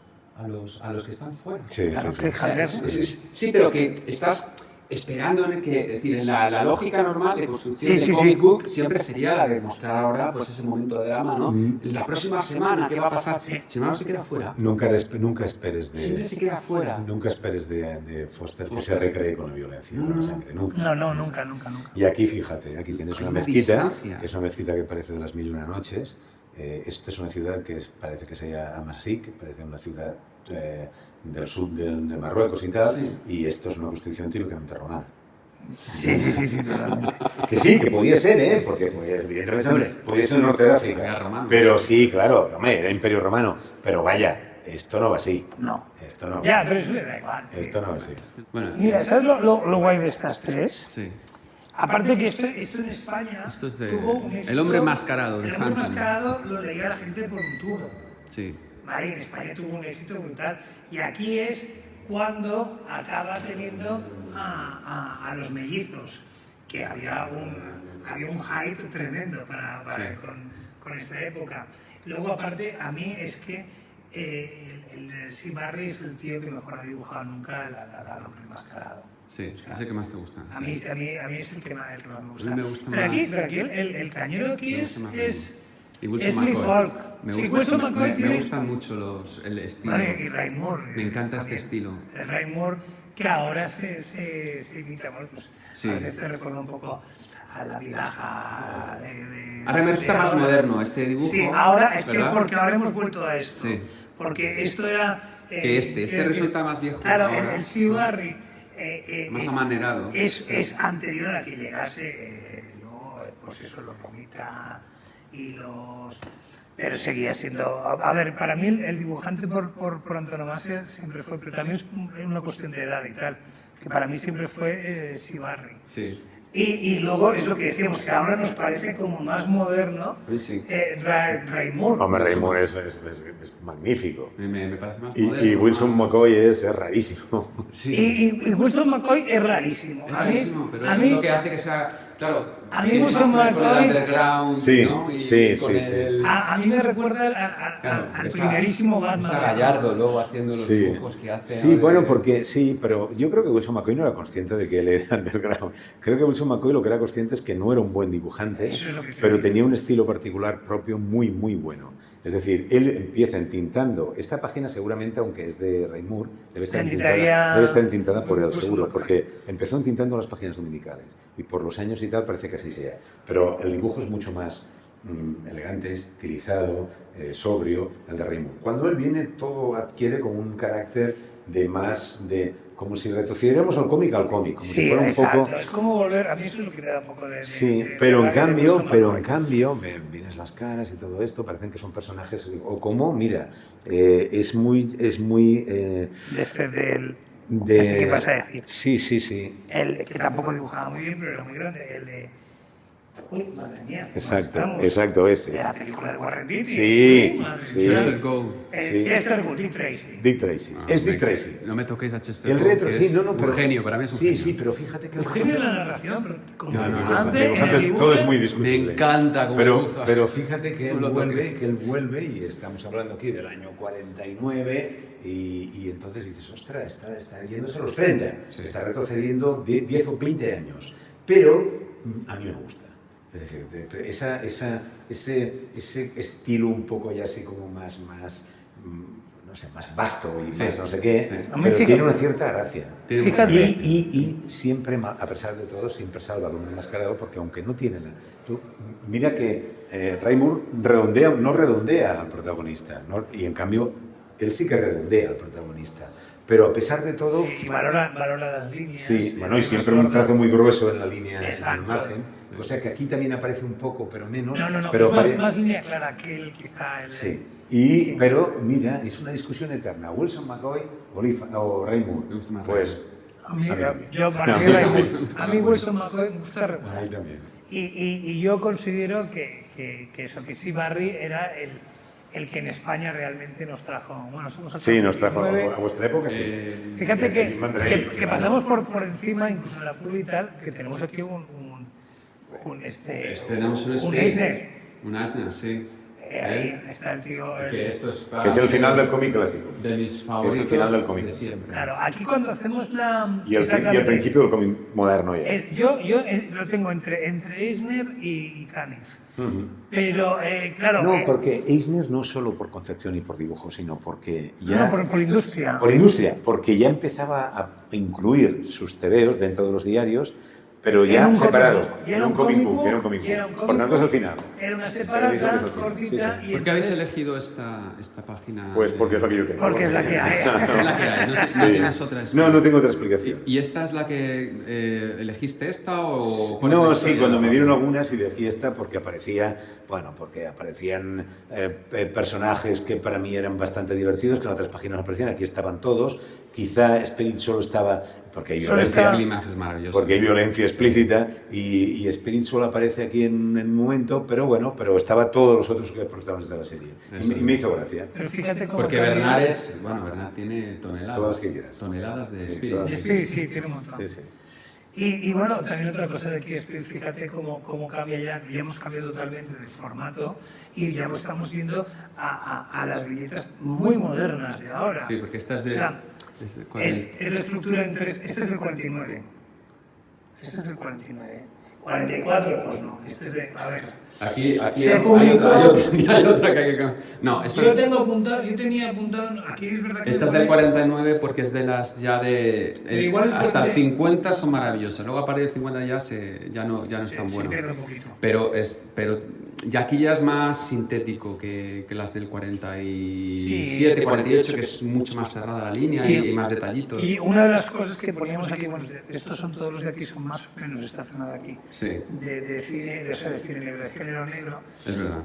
[SPEAKER 2] que están fuera.
[SPEAKER 4] Sí,
[SPEAKER 3] Claro,
[SPEAKER 4] sí,
[SPEAKER 3] que
[SPEAKER 4] sí.
[SPEAKER 3] Javier.
[SPEAKER 2] Sí, pero que estás esperando en que, es decir, en la lógica normal de construcción
[SPEAKER 3] Sí,
[SPEAKER 2] de comic book siempre sería la de mostrar ahora pues ese momento de drama, ¿no? La próxima semana, ¿qué va a pasar? Si no se queda fuera.
[SPEAKER 4] Nunca esperes
[SPEAKER 2] Siempre se queda fuera.
[SPEAKER 4] Nunca esperes de Foster que se recree con la violencia, con la sangre, nunca.
[SPEAKER 3] No, nunca.
[SPEAKER 4] Y aquí, fíjate, aquí tienes una
[SPEAKER 2] Hay una
[SPEAKER 4] mezquita,
[SPEAKER 2] distancia.
[SPEAKER 4] que es una mezquita que parece de las Mil y una noches. Esta es una ciudad que parece que sea Amasik, parece una ciudad del sur de Marruecos y tal, y esto es una construcción típicamente romana.
[SPEAKER 3] Sí, totalmente.
[SPEAKER 4] Que sí, que podía ser, porque evidentemente podía ser el norte de
[SPEAKER 2] Era
[SPEAKER 4] África.
[SPEAKER 2] romano.
[SPEAKER 4] Pero sí, claro, hombre, era imperio romano. Pero vaya, esto no va así.
[SPEAKER 3] No.
[SPEAKER 4] Esto no va
[SPEAKER 3] Ya,
[SPEAKER 4] así.
[SPEAKER 3] pero eso le da igual.
[SPEAKER 4] Esto no va así.
[SPEAKER 2] Bueno,
[SPEAKER 3] Mira, ¿sabes lo guay de estas tres?
[SPEAKER 2] sí.
[SPEAKER 3] Aparte que esto en España
[SPEAKER 2] Esto es de
[SPEAKER 3] tuvo un éxito.
[SPEAKER 2] El hombre mascarado, de
[SPEAKER 3] El hombre
[SPEAKER 2] Phantom.
[SPEAKER 3] mascarado lo leía la gente por un tubo.
[SPEAKER 2] Sí.
[SPEAKER 3] ¿Vale? En España tuvo un éxito brutal. Y aquí es cuando acaba teniendo a los mellizos, que había un hype tremendo con esta época. Luego, aparte, a mí es que el Sid Barrie es el tío que mejor ha dibujado nunca al hombre mascarado.
[SPEAKER 2] Sí, es el que más te gusta.
[SPEAKER 3] A mí es el que más me gusta.
[SPEAKER 2] A mí me gusta
[SPEAKER 3] pero
[SPEAKER 2] más.
[SPEAKER 3] aquí el cañero aquí
[SPEAKER 2] Me gusta más
[SPEAKER 3] es
[SPEAKER 2] Y Wilson
[SPEAKER 3] Lee
[SPEAKER 2] McCoy.
[SPEAKER 3] Falk.
[SPEAKER 2] Me
[SPEAKER 3] Sí,
[SPEAKER 2] gusta-
[SPEAKER 3] Wilson McCoy
[SPEAKER 2] me
[SPEAKER 3] tiene-
[SPEAKER 2] gustan mucho el estilo.
[SPEAKER 3] Vale, y Ray Moore.
[SPEAKER 2] Me encanta este
[SPEAKER 3] también.
[SPEAKER 2] estilo.
[SPEAKER 3] El Ray Moore, que ahora se imita, bueno, pues
[SPEAKER 2] Sí.
[SPEAKER 3] a veces te recuerda un poco a la vilaja de
[SPEAKER 2] Ahora me resulta más
[SPEAKER 3] ahora.
[SPEAKER 2] moderno este dibujo.
[SPEAKER 3] Sí, ahora es
[SPEAKER 2] ¿verdad?
[SPEAKER 3] que porque ahora hemos vuelto a esto.
[SPEAKER 2] Sí.
[SPEAKER 3] Porque esto era...
[SPEAKER 2] Que este resulta más viejo
[SPEAKER 3] Claro,
[SPEAKER 2] ahora.
[SPEAKER 3] el Sid Barrie
[SPEAKER 2] Más amanerado.
[SPEAKER 3] es anterior a que llegase luego, pues eso, los Romita y los... Pero seguía siendo... A ver, para mí el dibujante por antonomasia siempre fue, pero también es una cuestión de edad y tal, que para mí siempre fue Sid Barrie.
[SPEAKER 2] Sí.
[SPEAKER 3] Y luego es lo que decíamos, que ahora nos parece como más moderno
[SPEAKER 2] Sí.
[SPEAKER 3] Ray Moore.
[SPEAKER 4] Hombre, Ray Moore es magnífico.
[SPEAKER 2] Me parece más
[SPEAKER 4] Y
[SPEAKER 2] moderno.
[SPEAKER 4] Wilson McCoy es rarísimo.
[SPEAKER 2] Sí.
[SPEAKER 3] Y Wilson McCoy es rarísimo.
[SPEAKER 2] Es
[SPEAKER 3] A mí,
[SPEAKER 2] rarísimo, pero
[SPEAKER 3] a
[SPEAKER 2] eso
[SPEAKER 3] mí-
[SPEAKER 2] es lo que hace que sea... Claro,
[SPEAKER 3] a mí
[SPEAKER 2] tiene
[SPEAKER 3] Wilson
[SPEAKER 2] más que ver con el
[SPEAKER 3] McCoy-
[SPEAKER 2] underground,
[SPEAKER 4] Sí,
[SPEAKER 2] ¿no? Y
[SPEAKER 4] sí,
[SPEAKER 2] con
[SPEAKER 4] sí, sí,
[SPEAKER 2] el-
[SPEAKER 4] sí.
[SPEAKER 3] a mí me recuerda
[SPEAKER 2] Claro,
[SPEAKER 3] al
[SPEAKER 2] esa-
[SPEAKER 3] primerísimo Batman.
[SPEAKER 2] Esa Gallardo luego haciendo los
[SPEAKER 4] Sí,
[SPEAKER 2] dibujos que hace.
[SPEAKER 4] sí,
[SPEAKER 2] ahora.
[SPEAKER 4] bueno, porque sí, pero yo creo que Wilson McCoy no era consciente de que él era underground. Creo que Wilson McCoy lo que era consciente es que no era un buen dibujante,
[SPEAKER 3] Eso es lo que creo.
[SPEAKER 4] pero tenía un estilo particular propio muy, muy bueno. Es decir, él empieza entintando. Esta página seguramente, aunque es de Ray Moore, debe estar entintada por él,
[SPEAKER 3] Wilson
[SPEAKER 4] seguro,
[SPEAKER 3] McCoy.
[SPEAKER 4] porque empezó entintando las páginas dominicales y por los años y tal parece que así sea. Pero el dibujo es mucho más elegante, estilizado, sobrio, el de Ray Moore. Cuando él viene, todo adquiere como un carácter como si retrocediéramos al cómic, como
[SPEAKER 3] Sí,
[SPEAKER 4] si fuera un
[SPEAKER 3] exacto.
[SPEAKER 4] poco...
[SPEAKER 3] Es como volver, a mí eso es lo que me da un poco de...
[SPEAKER 4] Sí, pero en cambio, vienes las caras y todo esto, parecen que son personajes, o como, mira, es muy...
[SPEAKER 3] Ese que vas a decir.
[SPEAKER 4] Sí.
[SPEAKER 3] El que tampoco dibujaba muy bien, pero era muy grande, el de... Uy, madre mía.
[SPEAKER 4] Exacto, ese.
[SPEAKER 3] De la película de Warren Beatty.
[SPEAKER 4] Sí.
[SPEAKER 2] Chester Gould.
[SPEAKER 3] Chester Gould, Dick Tracy.
[SPEAKER 4] Dick Tracy. Es Dick Tracy.
[SPEAKER 2] No me toquéis a Chester
[SPEAKER 4] El
[SPEAKER 2] Gould,
[SPEAKER 4] retro,
[SPEAKER 2] que
[SPEAKER 4] sí,
[SPEAKER 2] es
[SPEAKER 4] pero...
[SPEAKER 2] un genio, para mí es un genio.
[SPEAKER 4] Sí, pero fíjate que...
[SPEAKER 3] Un genio de la narración, pero como
[SPEAKER 4] Dibujante,
[SPEAKER 3] dibujante,
[SPEAKER 4] todo es muy discutible.
[SPEAKER 2] Me encanta como dibuja.
[SPEAKER 4] Pero fíjate que
[SPEAKER 2] Lo
[SPEAKER 4] él vuelve, y estamos hablando aquí del año 49, y entonces dices, ostras, está yéndose a los 30, está retrocediendo 10 o 20 años. Pero a mí me gusta. Es decir, ese estilo un poco ya así como más no sé, más vasto y más no sé qué, pero tiene una cierta gracia.
[SPEAKER 3] Fíjate.
[SPEAKER 4] Y siempre, a pesar de todo, siempre salva al hombre enmascarado, porque aunque no tiene mira que Raymond no redondea al protagonista, ¿no? Y en cambio, él sí que redondea al protagonista. Pero a pesar de todo...
[SPEAKER 3] Sí, valora las líneas.
[SPEAKER 4] Sí, bueno, y siempre un trazo muy grueso en la línea, en el margen.
[SPEAKER 2] Sí.
[SPEAKER 4] O sea que aquí también aparece un poco, pero menos.
[SPEAKER 3] No,
[SPEAKER 4] pero
[SPEAKER 3] más línea clara que él, quizá.
[SPEAKER 4] Sí. Pero mira, es una discusión eterna. Wilson McCoy o Raymond. Pues
[SPEAKER 3] a mí
[SPEAKER 4] también.
[SPEAKER 3] A mí Wilson McCoy me gusta regular.
[SPEAKER 4] A mí también.
[SPEAKER 3] Y yo considero que sí, Barry era el que en España realmente nos trajo. Bueno, somos
[SPEAKER 4] Sí, nos trajo a vuestra época, sí.
[SPEAKER 3] Fíjate que pasamos por encima, incluso en la prueba y tal, que tenemos aquí
[SPEAKER 2] tenemos un
[SPEAKER 3] Eisner.
[SPEAKER 2] Un Eisner, sí.
[SPEAKER 3] Ahí está el tío.
[SPEAKER 2] Que esto es
[SPEAKER 4] Que es el final del cómic clásico.
[SPEAKER 2] De mis
[SPEAKER 4] Que
[SPEAKER 2] favoritos.
[SPEAKER 4] es el final del cómic.
[SPEAKER 2] De siempre.
[SPEAKER 3] Claro, aquí cuando hacemos
[SPEAKER 4] Y el principio del cómic moderno ya.
[SPEAKER 3] Yo lo tengo entre Eisner y Caniff. Pero, claro...
[SPEAKER 4] No, porque Eisner no solo por concepción y por dibujo, sino porque ya...
[SPEAKER 3] No, por industria.
[SPEAKER 4] Por industria, porque ya empezaba a incluir sus tebeos dentro de los diarios, pero ya separado.
[SPEAKER 3] Era un comic book.
[SPEAKER 4] Por tanto es el final.
[SPEAKER 3] Era una separata cortita.
[SPEAKER 4] Sí.
[SPEAKER 2] ¿Por qué habéis elegido esta página?
[SPEAKER 4] Pues porque es la que yo tengo.
[SPEAKER 3] Porque es la que hay.
[SPEAKER 2] Es la que hay, no tienes otra explicación.
[SPEAKER 4] No tengo otra explicación.
[SPEAKER 2] ¿Y esta es la que elegiste esta o...?
[SPEAKER 4] No, sí, cuando me dieron algunas elegí esta porque aparecían personajes que para mí eran bastante divertidos, que en otras páginas no aparecían, aquí estaban todos. Quizá Spirit solo estaba, porque hay violencia,
[SPEAKER 2] Clímax es maravilloso.
[SPEAKER 4] porque hay violencia explícita, y Spirit solo aparece aquí en un momento, pero estaba todos los otros protagonistas de la serie. Y me hizo gracia.
[SPEAKER 3] Pero fíjate cómo
[SPEAKER 2] porque Bernard tiene toneladas.
[SPEAKER 4] Todas las que quieras.
[SPEAKER 2] Toneladas de
[SPEAKER 4] Sí,
[SPEAKER 2] Spirit.
[SPEAKER 4] todas.
[SPEAKER 3] Sí, tiene un montón.
[SPEAKER 4] Sí.
[SPEAKER 3] Y bueno, también otra cosa de aquí, fíjate cómo cambia ya hemos cambiado totalmente de formato y ya estamos yendo a las viñetas muy modernas de ahora.
[SPEAKER 2] Sí, porque esta es de...
[SPEAKER 3] O sea, es la estructura en tres. Este es del 49. Este es del 49. 44, pues no. Este es de... A ver.
[SPEAKER 2] Aquí
[SPEAKER 3] Se
[SPEAKER 2] hay
[SPEAKER 3] publicó-
[SPEAKER 2] otra que hay que cambiar. No, esta
[SPEAKER 3] Yo tenía apuntado... Aquí es verdad que...
[SPEAKER 2] es del 49 porque es de las ya de...
[SPEAKER 3] Pero igual
[SPEAKER 2] hasta el
[SPEAKER 3] de-
[SPEAKER 2] 50 son maravillosas. Luego a partir del 50 ya no es tan
[SPEAKER 3] Se
[SPEAKER 2] bueno.
[SPEAKER 3] pierde un poquito.
[SPEAKER 2] Pero ya aquí ya es más sintético que las del 47, 48, que es mucho más cerrada la línea y más detallitos.
[SPEAKER 3] Y una de las cosas que poníamos aquí, bueno, estos son todos los de aquí, son más o menos esta zona de aquí,
[SPEAKER 2] Sí,
[SPEAKER 3] de cine, de cine negro, de género negro.
[SPEAKER 2] es verdad.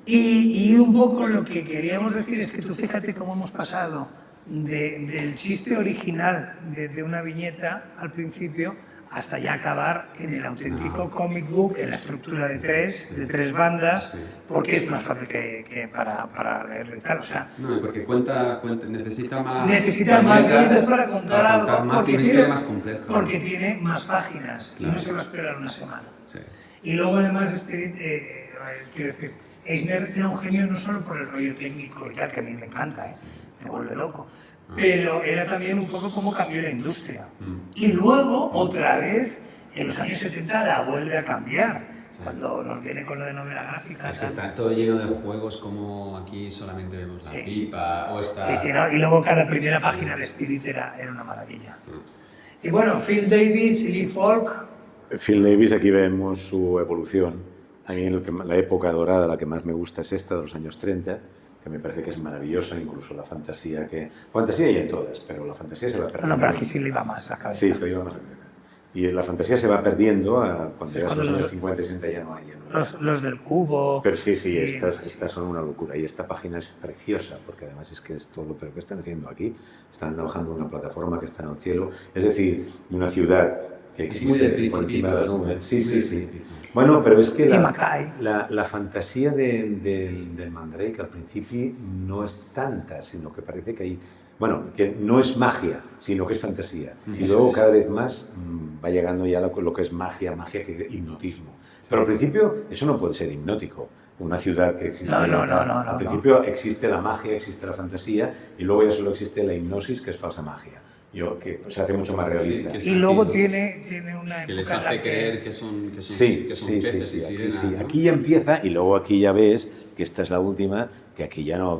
[SPEAKER 3] Y un poco lo que queríamos decir es que tú fíjate cómo hemos pasado del chiste original de una viñeta al principio hasta ya acabar en el auténtico comic book, en la estructura de tres bandas,
[SPEAKER 2] Sí.
[SPEAKER 3] porque es más fácil que para leerlo y tal. O sea,
[SPEAKER 2] No, porque necesita más
[SPEAKER 3] viñetas para contar algo,
[SPEAKER 2] más
[SPEAKER 3] porque
[SPEAKER 2] una historia más compleja.
[SPEAKER 3] porque tiene más páginas y
[SPEAKER 2] Claro.
[SPEAKER 3] no se va a esperar una semana.
[SPEAKER 2] Sí.
[SPEAKER 3] Y luego además, quiero decir, Eisner era un genio no solo por el rollo técnico y tal, que a mí me encanta, me vuelve loco, pero era también un poco cómo cambió la industria. Y luego, otra vez, en los años 70 la vuelve a cambiar, cuando nos viene con lo de novela gráfica.
[SPEAKER 2] Es que
[SPEAKER 3] tal.
[SPEAKER 2] está todo lleno de juegos como aquí solamente vemos la
[SPEAKER 3] Sí.
[SPEAKER 2] pipa o esta...
[SPEAKER 3] Sí, ¿no? Y luego cada primera página de Spirit era una maravilla. Y bueno, Phil Davis y Lee Falk.
[SPEAKER 4] Phil Davis, aquí vemos su evolución. A mí la época dorada, la que más me gusta es esta, de los años 30, que me parece que es maravillosa, incluso la fantasía que... Fantasía hay en todas, pero la fantasía se va perdiendo.
[SPEAKER 3] No, pero aquí sí le iba más la cabeza.
[SPEAKER 4] Sí, se le iba más la cabeza. Y la fantasía se va perdiendo cuando
[SPEAKER 3] Sí,
[SPEAKER 4] llegas a
[SPEAKER 3] cuando
[SPEAKER 4] los años
[SPEAKER 3] los-
[SPEAKER 4] 50 y 60 ya no hay.
[SPEAKER 3] Los del cubo.
[SPEAKER 4] Pero sí,
[SPEAKER 3] y-
[SPEAKER 4] estas son una locura. Y esta página es preciosa, porque además es que es todo. ¿Pero qué están haciendo aquí? Están trabajando en una plataforma que está en el cielo. Es decir, una ciudad que
[SPEAKER 2] Es muy de
[SPEAKER 4] existe por encima de las
[SPEAKER 2] principitos.
[SPEAKER 4] nubes. Sí. Bueno, pero es que
[SPEAKER 3] Y Mackay.
[SPEAKER 4] la fantasía del Mandrake al principio no es tanta, sino que parece que hay... Bueno, que no es magia, sino que es fantasía. Y luego cada vez más va llegando ya lo que es magia que hipnotismo. Pero al principio eso no puede ser hipnótico. Una ciudad que existe...
[SPEAKER 3] No.
[SPEAKER 4] Al principio existe la magia, existe la fantasía, y luego ya solo existe la hipnosis, que es falsa magia. Que se hace mucho más realista.
[SPEAKER 2] Sí, que
[SPEAKER 3] Y luego
[SPEAKER 2] sentido.
[SPEAKER 3] tiene una
[SPEAKER 2] Que les
[SPEAKER 3] época en la
[SPEAKER 2] hace creer que son
[SPEAKER 4] Sí,
[SPEAKER 2] peces y
[SPEAKER 4] aquí,
[SPEAKER 2] sirenas,
[SPEAKER 4] sí.
[SPEAKER 2] ¿no?
[SPEAKER 4] Aquí ya empieza y luego aquí ya ves que esta es la última, que aquí ya no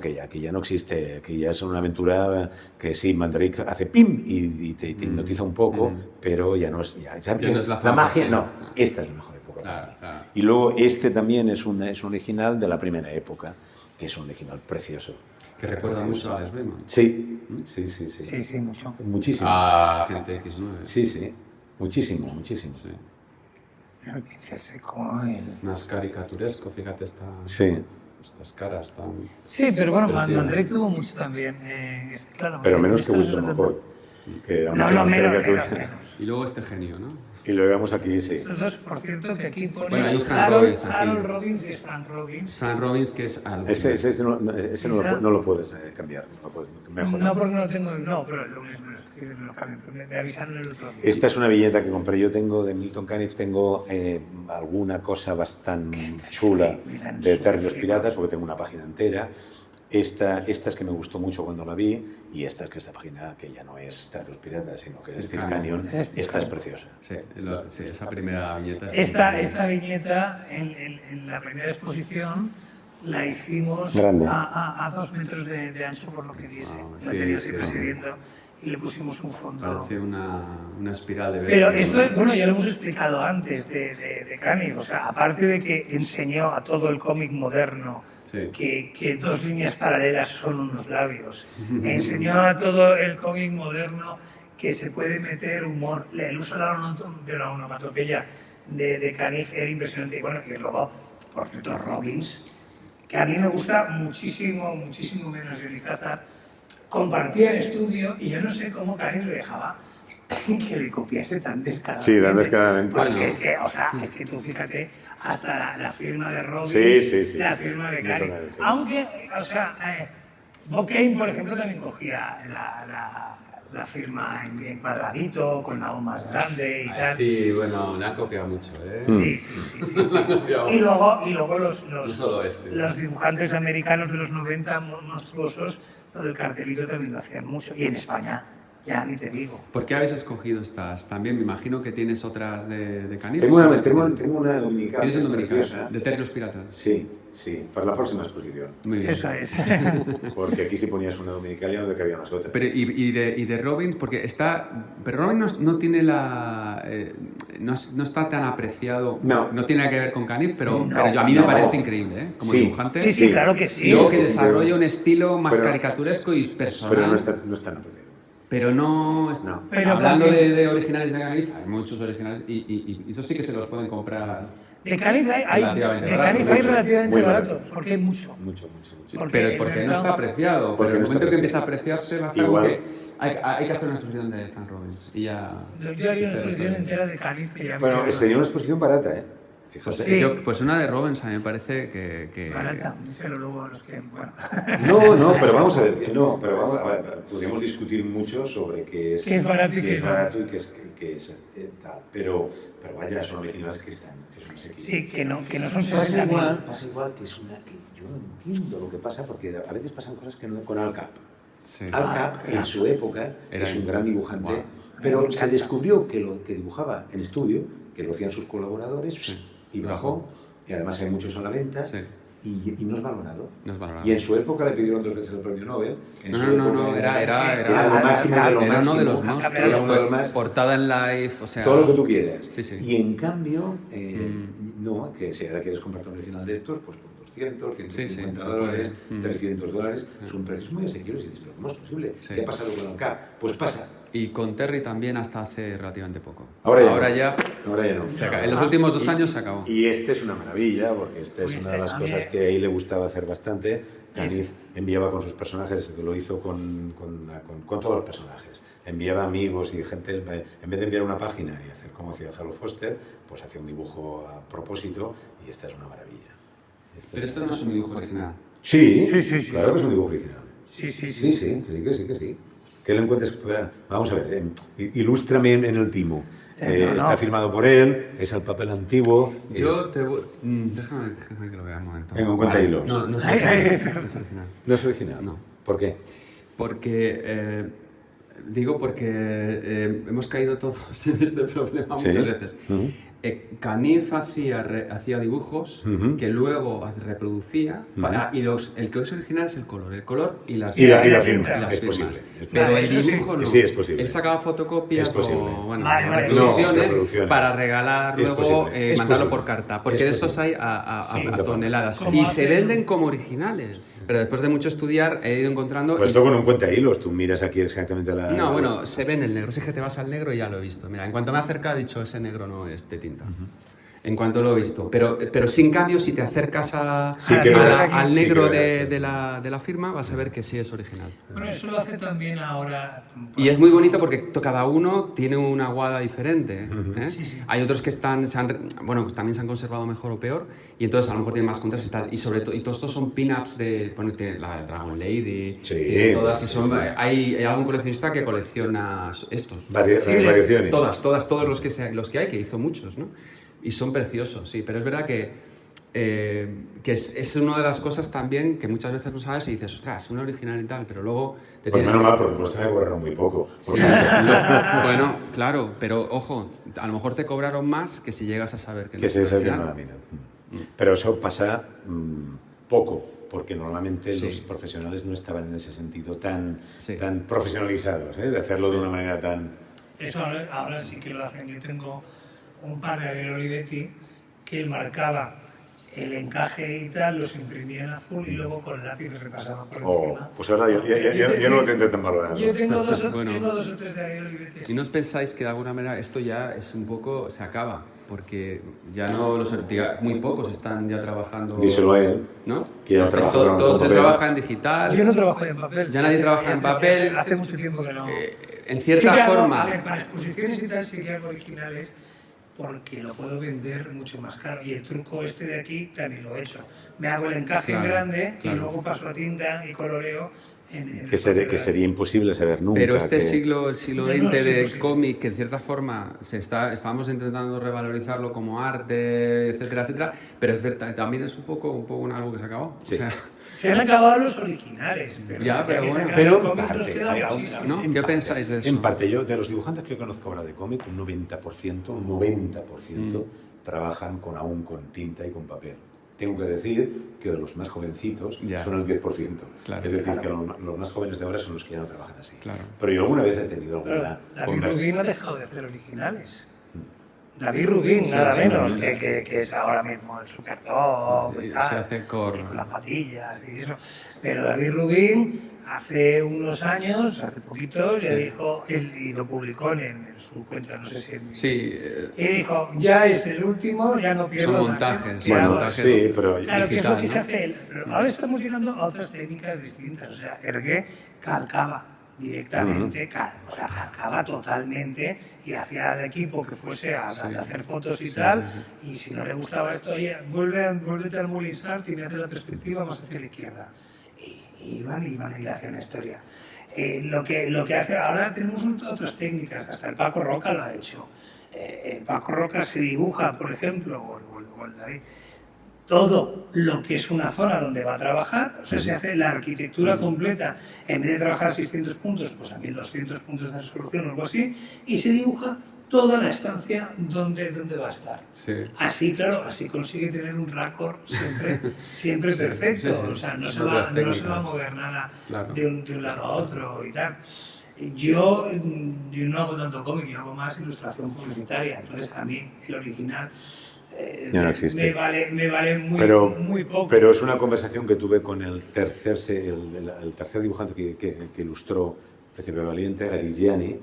[SPEAKER 4] existe, que ya es una aventura que sí, Mandrake hace pim y te hipnotiza un poco, pero ya no es... Ya
[SPEAKER 2] no es la
[SPEAKER 4] magia,
[SPEAKER 2] fantasía.
[SPEAKER 4] no, esta es la mejor época. para
[SPEAKER 2] Claro,
[SPEAKER 4] mí.
[SPEAKER 2] claro.
[SPEAKER 4] Y luego este también es un original de la primera época, que es un original precioso.
[SPEAKER 2] Que recuerda mucho a Alex Raymond.
[SPEAKER 4] Sí.
[SPEAKER 3] Sí, mucho.
[SPEAKER 4] Muchísimo.
[SPEAKER 2] A Gente X9.
[SPEAKER 4] Sí, muchísimo.
[SPEAKER 2] Sí.
[SPEAKER 3] El pincel seco,
[SPEAKER 2] Más caricaturesco, fíjate estas caras tan...
[SPEAKER 3] Sí, pero bueno,
[SPEAKER 2] Pero sí,
[SPEAKER 3] Mandrake tuvo mucho también. Claro,
[SPEAKER 4] Pero menos que
[SPEAKER 3] esto es
[SPEAKER 4] Wilson
[SPEAKER 3] otro-
[SPEAKER 4] McCoy, que era
[SPEAKER 3] No,
[SPEAKER 4] mucho más
[SPEAKER 3] menos.
[SPEAKER 4] caricatura.
[SPEAKER 2] Y luego este genio, ¿no?
[SPEAKER 4] Y lo vemos aquí, sí.
[SPEAKER 3] Estos dos, por cierto, que aquí pone
[SPEAKER 2] Bueno, hay un Frank
[SPEAKER 3] Harold
[SPEAKER 2] Robbins aquí.
[SPEAKER 3] Harold Robbins y es Frank Robbins.
[SPEAKER 2] Frank Robbins, que es
[SPEAKER 4] Ese no lo puedes cambiar, no lo puedes mejorar.
[SPEAKER 3] No, porque no lo tengo. No, pero lo mismo, es que lo cambio. Me avisaron el otro día.
[SPEAKER 4] Esta es una viñeta que compré. Yo tengo de Milton Caniff, tengo alguna cosa bastante chula de Terrios Piratas, porque tengo una página entera. Esta es que me gustó mucho cuando la vi, y esta página que ya no es Terrios Piratas, sino que es Steve Canyon. Esta es preciosa.
[SPEAKER 2] Sí, esa primera viñeta.
[SPEAKER 3] Esta viñeta en la primera exposición la hicimos
[SPEAKER 4] Grande.
[SPEAKER 3] a 2 metros de ancho por lo que diese. La
[SPEAKER 2] sí,
[SPEAKER 3] teníamos
[SPEAKER 2] sí.
[SPEAKER 3] ahí presidiendo y le pusimos un fondo.
[SPEAKER 2] Parece una espiral de
[SPEAKER 3] Pero
[SPEAKER 2] Beckett,
[SPEAKER 3] esto,
[SPEAKER 2] ¿no?
[SPEAKER 3] bueno, ya lo hemos explicado antes de Caniff. O sea, aparte de que enseñó a todo el cómic moderno
[SPEAKER 2] Sí.
[SPEAKER 3] que 2 líneas paralelas son unos labios, enseñó a todo el cómic moderno que se puede meter humor. El uso de la onomatopeya de Caniff era impresionante. Y bueno, y luego, por cierto, Robbins, que a mí me gusta muchísimo menos Johnny Hazard, compartía el estudio y yo no sé cómo Caniff le dejaba que le copiase tan descaradamente.
[SPEAKER 4] Sí, tan descaradamente.
[SPEAKER 3] Porque
[SPEAKER 2] Bueno.
[SPEAKER 3] es que tú fíjate, hasta la firma de Robbins,
[SPEAKER 4] Sí.
[SPEAKER 3] la firma de Caniff.
[SPEAKER 4] Sí.
[SPEAKER 3] Aunque, Bob Kane, por ejemplo, también cogía la firma en cuadradito, con la O más grande y tal.
[SPEAKER 2] Sí, bueno, le han copiado mucho, ¿eh?
[SPEAKER 3] Sí. Y luego
[SPEAKER 2] No solo este.
[SPEAKER 3] los dibujantes americanos de los 90 monstruosos, lo del cartelito también lo hacían mucho. Y en España, ya ni te digo.
[SPEAKER 2] ¿Por qué habéis escogido estas? También me imagino que tienes otras de Caniff.
[SPEAKER 4] Tengo una dominical.
[SPEAKER 2] ¿Tienes
[SPEAKER 4] que
[SPEAKER 2] un
[SPEAKER 4] es
[SPEAKER 2] dominicano?
[SPEAKER 4] preciosa.
[SPEAKER 2] De Terrios Piratas.
[SPEAKER 4] Sí, para la próxima exposición.
[SPEAKER 2] Muy bien.
[SPEAKER 3] Eso es.
[SPEAKER 4] Porque aquí si ponías una dominical ya no te cabían las otras.
[SPEAKER 2] Pero, y de Robbins, porque está... Pero Robbins no tiene la... no está tan apreciado.
[SPEAKER 4] No.
[SPEAKER 2] No tiene nada que ver con Caniff, pero,
[SPEAKER 3] No,
[SPEAKER 2] pero a mí me
[SPEAKER 4] no.
[SPEAKER 2] parece increíble, ¿eh? Como
[SPEAKER 4] Sí.
[SPEAKER 2] dibujante.
[SPEAKER 3] Sí, claro que sí.
[SPEAKER 2] Digo que
[SPEAKER 4] Sí,
[SPEAKER 2] desarrolla un estilo más
[SPEAKER 4] Pero-
[SPEAKER 2] caricaturesco y personal.
[SPEAKER 4] Pero no es tan apreciado.
[SPEAKER 2] Pero no...
[SPEAKER 4] No.
[SPEAKER 3] Pero
[SPEAKER 2] hablando
[SPEAKER 3] porque-
[SPEAKER 2] de originales de Caniff, hay muchos originales y esos sí que se los pueden comprar.
[SPEAKER 3] De Caniff hay
[SPEAKER 2] Relativamente
[SPEAKER 3] relativamente
[SPEAKER 2] barato,
[SPEAKER 4] muy
[SPEAKER 3] barato,
[SPEAKER 4] barato.
[SPEAKER 3] porque hay mucho.
[SPEAKER 4] Mucho.
[SPEAKER 3] Porque
[SPEAKER 2] Pero
[SPEAKER 3] el
[SPEAKER 2] porque no
[SPEAKER 3] mercado-
[SPEAKER 2] está apreciado.
[SPEAKER 4] Porque
[SPEAKER 2] Pero el
[SPEAKER 4] no está
[SPEAKER 2] momento que
[SPEAKER 4] apreciado.
[SPEAKER 2] empieza a apreciarse va a estar
[SPEAKER 4] Igual.
[SPEAKER 2] porque hay que hacer una exposición de Frank Robbins. Y ya...
[SPEAKER 3] Yo haría una exposición entera de Caniff que ya
[SPEAKER 4] Bueno,
[SPEAKER 3] me-
[SPEAKER 4] sería una exposición barata, ¿eh?
[SPEAKER 2] Pues,
[SPEAKER 4] Fíjate.
[SPEAKER 3] Sí.
[SPEAKER 2] pues una de Robbins a mí me parece que...
[SPEAKER 3] Barata, díselo luego a los que... Bueno.
[SPEAKER 4] No, pero vamos a ver, podríamos discutir mucho sobre qué es
[SPEAKER 3] barato y
[SPEAKER 4] qué
[SPEAKER 3] qué
[SPEAKER 4] es
[SPEAKER 3] no.
[SPEAKER 4] barato y qué es tal, pero vaya, son originales que son asequibles.
[SPEAKER 3] Sí, que no son
[SPEAKER 4] Pasa
[SPEAKER 3] 60.000.
[SPEAKER 4] pasa igual que yo no entiendo lo que pasa, porque a veces pasan cosas que no con Al Cap.
[SPEAKER 2] Sí.
[SPEAKER 4] Al Cap,
[SPEAKER 3] claro.
[SPEAKER 4] en su época,
[SPEAKER 2] Era
[SPEAKER 4] es un gran dibujante,
[SPEAKER 2] Wow.
[SPEAKER 4] pero
[SPEAKER 3] Me
[SPEAKER 4] se
[SPEAKER 3] encanta.
[SPEAKER 4] descubrió que lo que dibujaba en estudio, que lo hacían sus colaboradores, y bajó, y además hay muchos a la venta,
[SPEAKER 2] Sí.
[SPEAKER 4] y no es valorado.
[SPEAKER 2] No es valorado.
[SPEAKER 4] Y en su época le pidieron 2 veces el premio Nobel. En
[SPEAKER 2] No,
[SPEAKER 4] su
[SPEAKER 2] no,
[SPEAKER 4] época
[SPEAKER 2] no, era
[SPEAKER 4] lo máximo de lo
[SPEAKER 2] era
[SPEAKER 4] máximo.
[SPEAKER 2] uno de los
[SPEAKER 3] Era
[SPEAKER 2] monstruos.
[SPEAKER 4] Era uno de los
[SPEAKER 2] Pues,
[SPEAKER 4] más.
[SPEAKER 2] portada en live, o sea...
[SPEAKER 4] Todo lo que tú quieras.
[SPEAKER 2] Sí, sí.
[SPEAKER 4] Y en cambio, no, que si ahora quieres comprarte un original de estos, pues por 200, 150
[SPEAKER 2] Sí, sí,
[SPEAKER 4] dólares,
[SPEAKER 2] se puede.
[SPEAKER 4] 300 dólares, son precios muy asequibles y dices, pero ¿cómo es posible?
[SPEAKER 2] Sí.
[SPEAKER 4] ¿Qué ha pasado con acá? Pues pasa.
[SPEAKER 2] Y con Terry también hasta hace relativamente poco.
[SPEAKER 4] Ahora
[SPEAKER 2] ya
[SPEAKER 4] no.
[SPEAKER 2] se acaba. En los últimos 2 años se acabó.
[SPEAKER 4] Y este es una maravilla, porque este es una de las cosas que a él le gustaba hacer bastante. Canif enviaba con sus personajes, lo hizo con todos los personajes. Enviaba amigos y gente, en vez de enviar una página y hacer como hacía Harold Foster, pues hacía un dibujo a propósito y esta es una maravilla.
[SPEAKER 2] Pero esto no es un dibujo original.
[SPEAKER 4] Sí,
[SPEAKER 3] Sí.
[SPEAKER 4] claro que es un dibujo original.
[SPEAKER 3] Sí.
[SPEAKER 4] Que sí. ¿Qué le encuentres? Vamos a ver, ilústrame en el timo. Está firmado por él, es el papel antiguo.
[SPEAKER 2] Déjame que lo vea un momento.
[SPEAKER 4] Venga, cuenta hilos.
[SPEAKER 2] No es original.
[SPEAKER 4] ¿No es original?
[SPEAKER 2] No.
[SPEAKER 4] ¿Por qué?
[SPEAKER 2] Porque hemos caído todos en este problema
[SPEAKER 4] Sí.
[SPEAKER 2] muchas veces.
[SPEAKER 4] Uh-huh.
[SPEAKER 2] Canif hacía dibujos
[SPEAKER 4] Uh-huh.
[SPEAKER 2] que luego reproducía y el que es original es el color y las
[SPEAKER 4] Y la
[SPEAKER 2] y las
[SPEAKER 4] firma, es
[SPEAKER 2] firmas.
[SPEAKER 4] posible.
[SPEAKER 2] Pero el
[SPEAKER 3] Eso sí.
[SPEAKER 2] dibujo no.
[SPEAKER 4] Sí, es posible.
[SPEAKER 2] Él sacaba fotocopias
[SPEAKER 4] Es posible.
[SPEAKER 2] o
[SPEAKER 3] Vale.
[SPEAKER 2] reproducciones
[SPEAKER 4] reproducciones.
[SPEAKER 2] para regalar
[SPEAKER 4] Es
[SPEAKER 2] luego
[SPEAKER 4] posible. Es
[SPEAKER 2] mandarlo
[SPEAKER 4] posible.
[SPEAKER 2] por carta, porque
[SPEAKER 4] Es
[SPEAKER 2] de estos
[SPEAKER 4] posible.
[SPEAKER 2] hay a
[SPEAKER 3] Sí.
[SPEAKER 2] toneladas
[SPEAKER 3] Como
[SPEAKER 2] y se
[SPEAKER 3] hacen-
[SPEAKER 2] venden como originales. Pero después de mucho estudiar he ido encontrando
[SPEAKER 4] Pues esto con un cuenta hilos, tú miras aquí exactamente la...
[SPEAKER 2] no, bueno, se ve en el negro. Si es que te vas al negro y ya lo he visto. Mira, en cuanto me acerca he dicho, ese negro no es de tinta. En cuanto lo he visto. Pero sin cambio, si te acercas
[SPEAKER 4] Sí, que lo
[SPEAKER 3] verás.
[SPEAKER 2] al
[SPEAKER 4] Sí,
[SPEAKER 2] negro
[SPEAKER 4] que verás.
[SPEAKER 2] de la firma, vas a ver que sí es original.
[SPEAKER 3] Bueno, eso lo hace también ahora.
[SPEAKER 2] Y es muy bonito porque cada uno tiene una aguada diferente. ¿eh?
[SPEAKER 3] Sí.
[SPEAKER 2] Hay otros que también se han conservado mejor o peor, y entonces a lo mejor tienen más contraste y tal. Y sobre todo, y todos estos son pin-ups de, bueno, tiene la Dragon Lady,
[SPEAKER 4] Sí,
[SPEAKER 2] tiene todas, y
[SPEAKER 4] sí,
[SPEAKER 2] son,
[SPEAKER 4] sí.
[SPEAKER 2] hay algún coleccionista que colecciona estos.
[SPEAKER 4] variaciones.
[SPEAKER 2] Todos los que hay, que hizo muchos, ¿no? Y son preciosos, sí, pero es verdad que es una de las cosas también que muchas veces no sabes y dices, ostras, un original y tal, pero luego te
[SPEAKER 4] Pues
[SPEAKER 2] tienes
[SPEAKER 4] menos
[SPEAKER 2] que...
[SPEAKER 4] mal, porque pues te cobraron muy poco.
[SPEAKER 2] Sí,
[SPEAKER 4] Porque-
[SPEAKER 2] bueno, claro, pero ojo, a lo mejor te cobraron más que si llegas a saber que no
[SPEAKER 4] que
[SPEAKER 2] es
[SPEAKER 4] se desayuna
[SPEAKER 2] original.
[SPEAKER 4] la mina. Pero eso pasa poco, porque normalmente
[SPEAKER 2] Sí.
[SPEAKER 4] los profesionales no estaban en ese sentido tan
[SPEAKER 2] Sí.
[SPEAKER 4] profesionalizados, de hacerlo de una manera tan...
[SPEAKER 3] Eso ahora sí que lo hacen. Yo tengo un par de Ariel Olivetti que él marcaba el encaje y tal, los imprimía en azul y luego con lápiz repasaba por encima.
[SPEAKER 4] Pues ahora ya no lo tendré tan valorado.
[SPEAKER 3] Yo tengo dos
[SPEAKER 2] Bueno.
[SPEAKER 3] o tres de Ariel Olivetti.
[SPEAKER 2] ¿Y no os pensáis que de alguna manera esto ya es un poco, se acaba? Porque ya no, muy pocos están ya trabajando...
[SPEAKER 4] Díselo a él.
[SPEAKER 2] ¿no?
[SPEAKER 4] Que ya
[SPEAKER 2] Entonces,
[SPEAKER 4] trabaja con
[SPEAKER 2] todo se
[SPEAKER 4] papel.
[SPEAKER 2] trabaja en digital.
[SPEAKER 3] Yo no trabajo en papel.
[SPEAKER 2] Ya nadie trabaja en papel.
[SPEAKER 3] Hace mucho tiempo que no.
[SPEAKER 2] En
[SPEAKER 3] Sí que
[SPEAKER 2] cierta
[SPEAKER 3] hago,
[SPEAKER 2] forma...
[SPEAKER 3] a ver, para exposiciones y tal sí que hago originales porque lo puedo vender mucho más caro. Y el truco este de aquí también lo he hecho. Me hago el encaje
[SPEAKER 2] Claro,
[SPEAKER 3] grande
[SPEAKER 2] claro.
[SPEAKER 3] y luego paso a tinta y coloreo en
[SPEAKER 4] Que sería imposible saber nunca.
[SPEAKER 2] Pero este
[SPEAKER 4] que-
[SPEAKER 2] siglo, el siglo
[SPEAKER 3] No,
[SPEAKER 2] XX
[SPEAKER 3] no, es
[SPEAKER 2] de
[SPEAKER 3] imposible.
[SPEAKER 2] cómic, que en cierta forma estábamos intentando revalorizarlo como arte, etcétera, etcétera, pero es verdad, también es un poco algo que se acabó.
[SPEAKER 4] Sí.
[SPEAKER 2] O sea,
[SPEAKER 3] Se han acabado los originales.
[SPEAKER 2] Ya, pero
[SPEAKER 3] que
[SPEAKER 2] bueno.
[SPEAKER 3] sacar
[SPEAKER 4] Pero en
[SPEAKER 3] cómics nos
[SPEAKER 4] parte,
[SPEAKER 3] queda
[SPEAKER 4] hay-
[SPEAKER 3] muchísimo.
[SPEAKER 2] ¿no?
[SPEAKER 4] en
[SPEAKER 2] ¿Qué
[SPEAKER 4] parte,
[SPEAKER 2] pensáis de eso?
[SPEAKER 4] En parte, yo de los dibujantes que yo conozco ahora de cómic, un 90% trabajan aún con tinta y con papel. Tengo que decir que de los más jovencitos
[SPEAKER 2] Ya.
[SPEAKER 4] son el 10%.
[SPEAKER 2] Claro.
[SPEAKER 4] Es decir,
[SPEAKER 3] Claro.
[SPEAKER 4] que los más jóvenes de ahora son los que ya no trabajan así.
[SPEAKER 2] Claro.
[SPEAKER 4] Pero yo alguna vez he tenido
[SPEAKER 3] Pero
[SPEAKER 4] alguna...
[SPEAKER 3] David
[SPEAKER 4] algunas-
[SPEAKER 3] Rubin no ha dejado de hacer originales. David Rubin, nada
[SPEAKER 2] sí,
[SPEAKER 3] menos,
[SPEAKER 2] sí.
[SPEAKER 3] que es ahora mismo el Superdog y
[SPEAKER 2] Se
[SPEAKER 3] tal,
[SPEAKER 2] hace
[SPEAKER 3] y
[SPEAKER 2] con
[SPEAKER 3] las patillas y eso. Pero David Rubin hace unos años, hace poquito, ya
[SPEAKER 2] Sí.
[SPEAKER 3] dijo, y lo publicó en su cuenta, no sé si en...
[SPEAKER 2] Sí,
[SPEAKER 3] Y dijo, ya es el último, ya no pierdo
[SPEAKER 2] Son
[SPEAKER 3] más
[SPEAKER 2] montajes,
[SPEAKER 3] tiempo".
[SPEAKER 2] son
[SPEAKER 4] Bueno,
[SPEAKER 2] montajes.
[SPEAKER 4] sí, pero...
[SPEAKER 3] Claro, que es lo
[SPEAKER 2] digital,
[SPEAKER 3] que
[SPEAKER 2] ¿no?
[SPEAKER 3] se hace él. Pero ahora estamos llegando a otras técnicas distintas. O sea, Hergé calcaba directamente, o sea, calcaba totalmente y hacía de equipo que fuese a hacer fotos y
[SPEAKER 2] Sí,
[SPEAKER 3] tal.
[SPEAKER 2] sí,
[SPEAKER 3] Y si no le gustaba esto, oye, vuélvete al Mullinsart y me hace la perspectiva más hacia la izquierda. Y iban y le hacían la historia. Lo que hace ahora tenemos otras técnicas, hasta el Paco Roca lo ha hecho. El Paco Roca se dibuja, por ejemplo, o el David, todo lo que es una zona donde va a trabajar, o sea, se hace la arquitectura completa, en vez de trabajar a 600 puntos, pues a 1200 puntos de resolución o algo así, y se dibuja toda la estancia donde va a estar.
[SPEAKER 2] sí.
[SPEAKER 3] Así, claro, así consigue tener un raccord siempre perfecto,
[SPEAKER 2] sí, sí.
[SPEAKER 3] o sea, no se
[SPEAKER 2] Son
[SPEAKER 3] va
[SPEAKER 2] otras
[SPEAKER 3] a
[SPEAKER 2] técnicas.
[SPEAKER 3] mover nada
[SPEAKER 2] Claro.
[SPEAKER 3] de un lado a otro y tal. Yo no hago tanto cómic, yo hago más ilustración publicitaria, entonces a mí el original
[SPEAKER 4] Ya no existe.
[SPEAKER 3] Me vale muy poco.
[SPEAKER 4] Pero es una conversación que tuve con el tercer dibujante que ilustró Príncipe Valiente, Garigiani,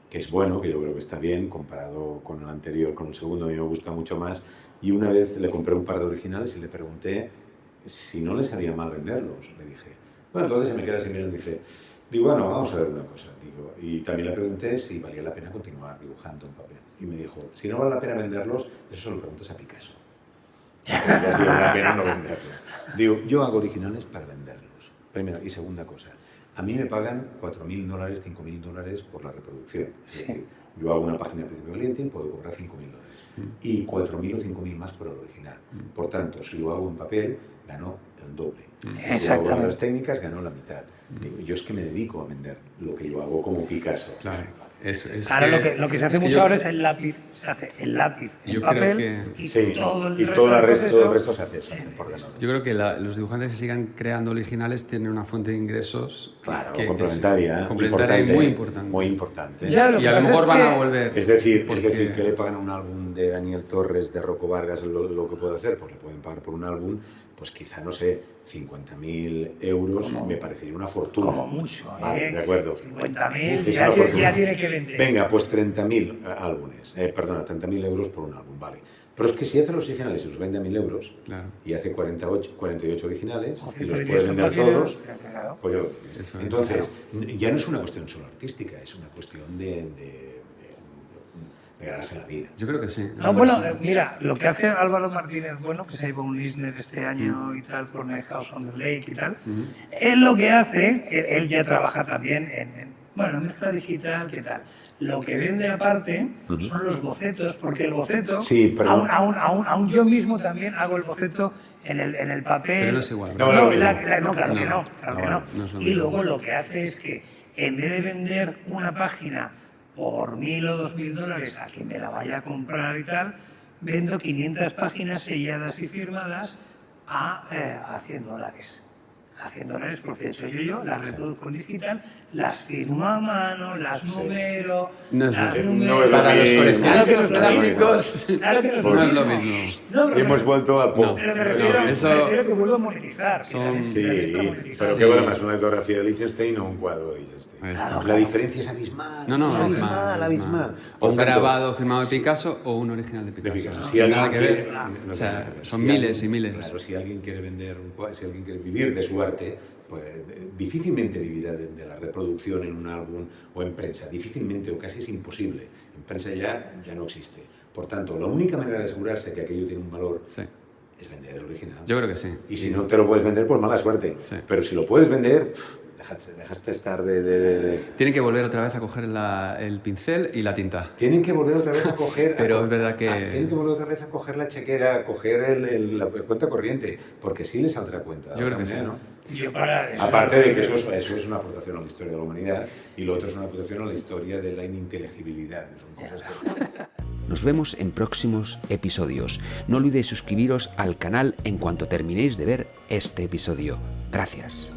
[SPEAKER 4] que es bueno, que yo creo que está bien comparado con el anterior, con el segundo, a mí me gusta mucho más. Y una vez le compré un par de originales y le pregunté si no le sabía mal venderlos. Le dije, bueno, entonces se me queda así mirando y digo, bueno, vamos a ver una cosa. Y también le pregunté si valía la pena continuar dibujando en papel. Y me dijo, si no vale la pena venderlos, eso se lo preguntas a Picasso. Ya si vale la pena no venderlos. Digo, yo hago originales para venderlos. Primera y segunda cosa, a mí me pagan $4.000, $5.000 por la reproducción. Es decir, yo hago una página de Príncipe Valiente y puedo cobrar $5.000. Y 4.000 o 5.000 más por el original. Por tanto, si lo hago en papel, gano el doble. Si lo hago en las técnicas, gano la mitad. Digo, yo es que me dedico a vender lo que yo hago como Picasso.
[SPEAKER 2] Claro.
[SPEAKER 3] Ahora lo que se hace mucho ahora es el lápiz. Se hace el lápiz en papel y todo el
[SPEAKER 4] resto se hace por ganar.
[SPEAKER 2] Yo creo que los dibujantes que sigan creando originales tienen una fuente de ingresos
[SPEAKER 4] complementaria
[SPEAKER 2] y muy importante.
[SPEAKER 4] Muy importante.
[SPEAKER 2] Y a lo mejor van a volver.
[SPEAKER 4] Es decir, que le pagan un álbum de Daniel Torres, de Rocco Vargas, lo que puede hacer, pues le pueden pagar por un álbum, pues quizá, no sé, 50.000 euros, me parecería una fortuna.
[SPEAKER 3] Como mucho,
[SPEAKER 4] Vale, de acuerdo.
[SPEAKER 3] 50.000, ya tiene que vender.
[SPEAKER 4] Venga, pues 30.000 álbumes, 30.000 euros por un álbum, vale. Pero es que si hace los originales y los vende a 1.000 euros,
[SPEAKER 2] claro,
[SPEAKER 4] y hace 48 originales, y los puede vender todos, pues yo. Entonces, ya no es una cuestión solo artística, es una cuestión de ganarse la vida.
[SPEAKER 2] Yo creo que sí.
[SPEAKER 3] No, bueno, mira, lo que hace Álvaro Martínez, bueno, que se llevó un Eisner este año y tal, por Night House on the Lake y tal, él lo que hace, él ya trabaja también en mezcla digital, ¿qué tal? Lo que vende aparte son los bocetos, porque el boceto,
[SPEAKER 4] sí, pero
[SPEAKER 3] aún yo mismo también hago el boceto en el papel.
[SPEAKER 2] Pero no es igual.
[SPEAKER 3] Claro que no. Y luego lo que hace es que, en vez de vender una página por $1.000 o $2.000 a quien me la vaya a comprar y tal, vendo 500 páginas selladas y firmadas a $100. A $100, porque de hecho yo las reproduzco en digital, las firmo a mano, las numero,
[SPEAKER 2] para los coleccionistas clásicos.
[SPEAKER 3] Claro que
[SPEAKER 2] no es lo mismo.
[SPEAKER 4] Hemos vuelto al pop.
[SPEAKER 3] Pero me refiero que vuelvo a monetizar.
[SPEAKER 4] Sí, pero qué bueno más, una litografía de Liechtenstein o un cuadro de Liechtenstein. La diferencia es abismal. Abismal.
[SPEAKER 2] O un grabado firmado de Picasso o un original de Picasso.
[SPEAKER 4] Si
[SPEAKER 2] nada que ver. O sea, son miles y miles.
[SPEAKER 4] Claro, si alguien quiere si alguien quiere vivir de su arte, pues difícilmente vivirá de la reproducción en un álbum o en prensa. Difícilmente o casi es imposible. En prensa ya no existe. Por tanto, la única manera de asegurarse que aquello tiene un valor es vender el original.
[SPEAKER 2] Yo creo que sí.
[SPEAKER 4] Y si no te lo puedes vender, pues mala suerte. Sí. Pero si lo puedes vender, dejaste estar
[SPEAKER 2] Tienen que volver otra vez a coger el pincel y la tinta.
[SPEAKER 4] Tienen que volver otra vez a coger...
[SPEAKER 2] Pero es verdad que...
[SPEAKER 4] Tienen que volver otra vez a coger la chequera, a coger la cuenta corriente, porque sí les saldrá cuenta.
[SPEAKER 2] Yo creo que sí.
[SPEAKER 4] ¿no?
[SPEAKER 3] Aparte
[SPEAKER 4] de que eso es una aportación a la historia de la humanidad y lo otro es una aportación a la historia de la ininteligibilidad.
[SPEAKER 1] Nos vemos en próximos episodios. No olvidéis suscribiros al canal en cuanto terminéis de ver este episodio. Gracias.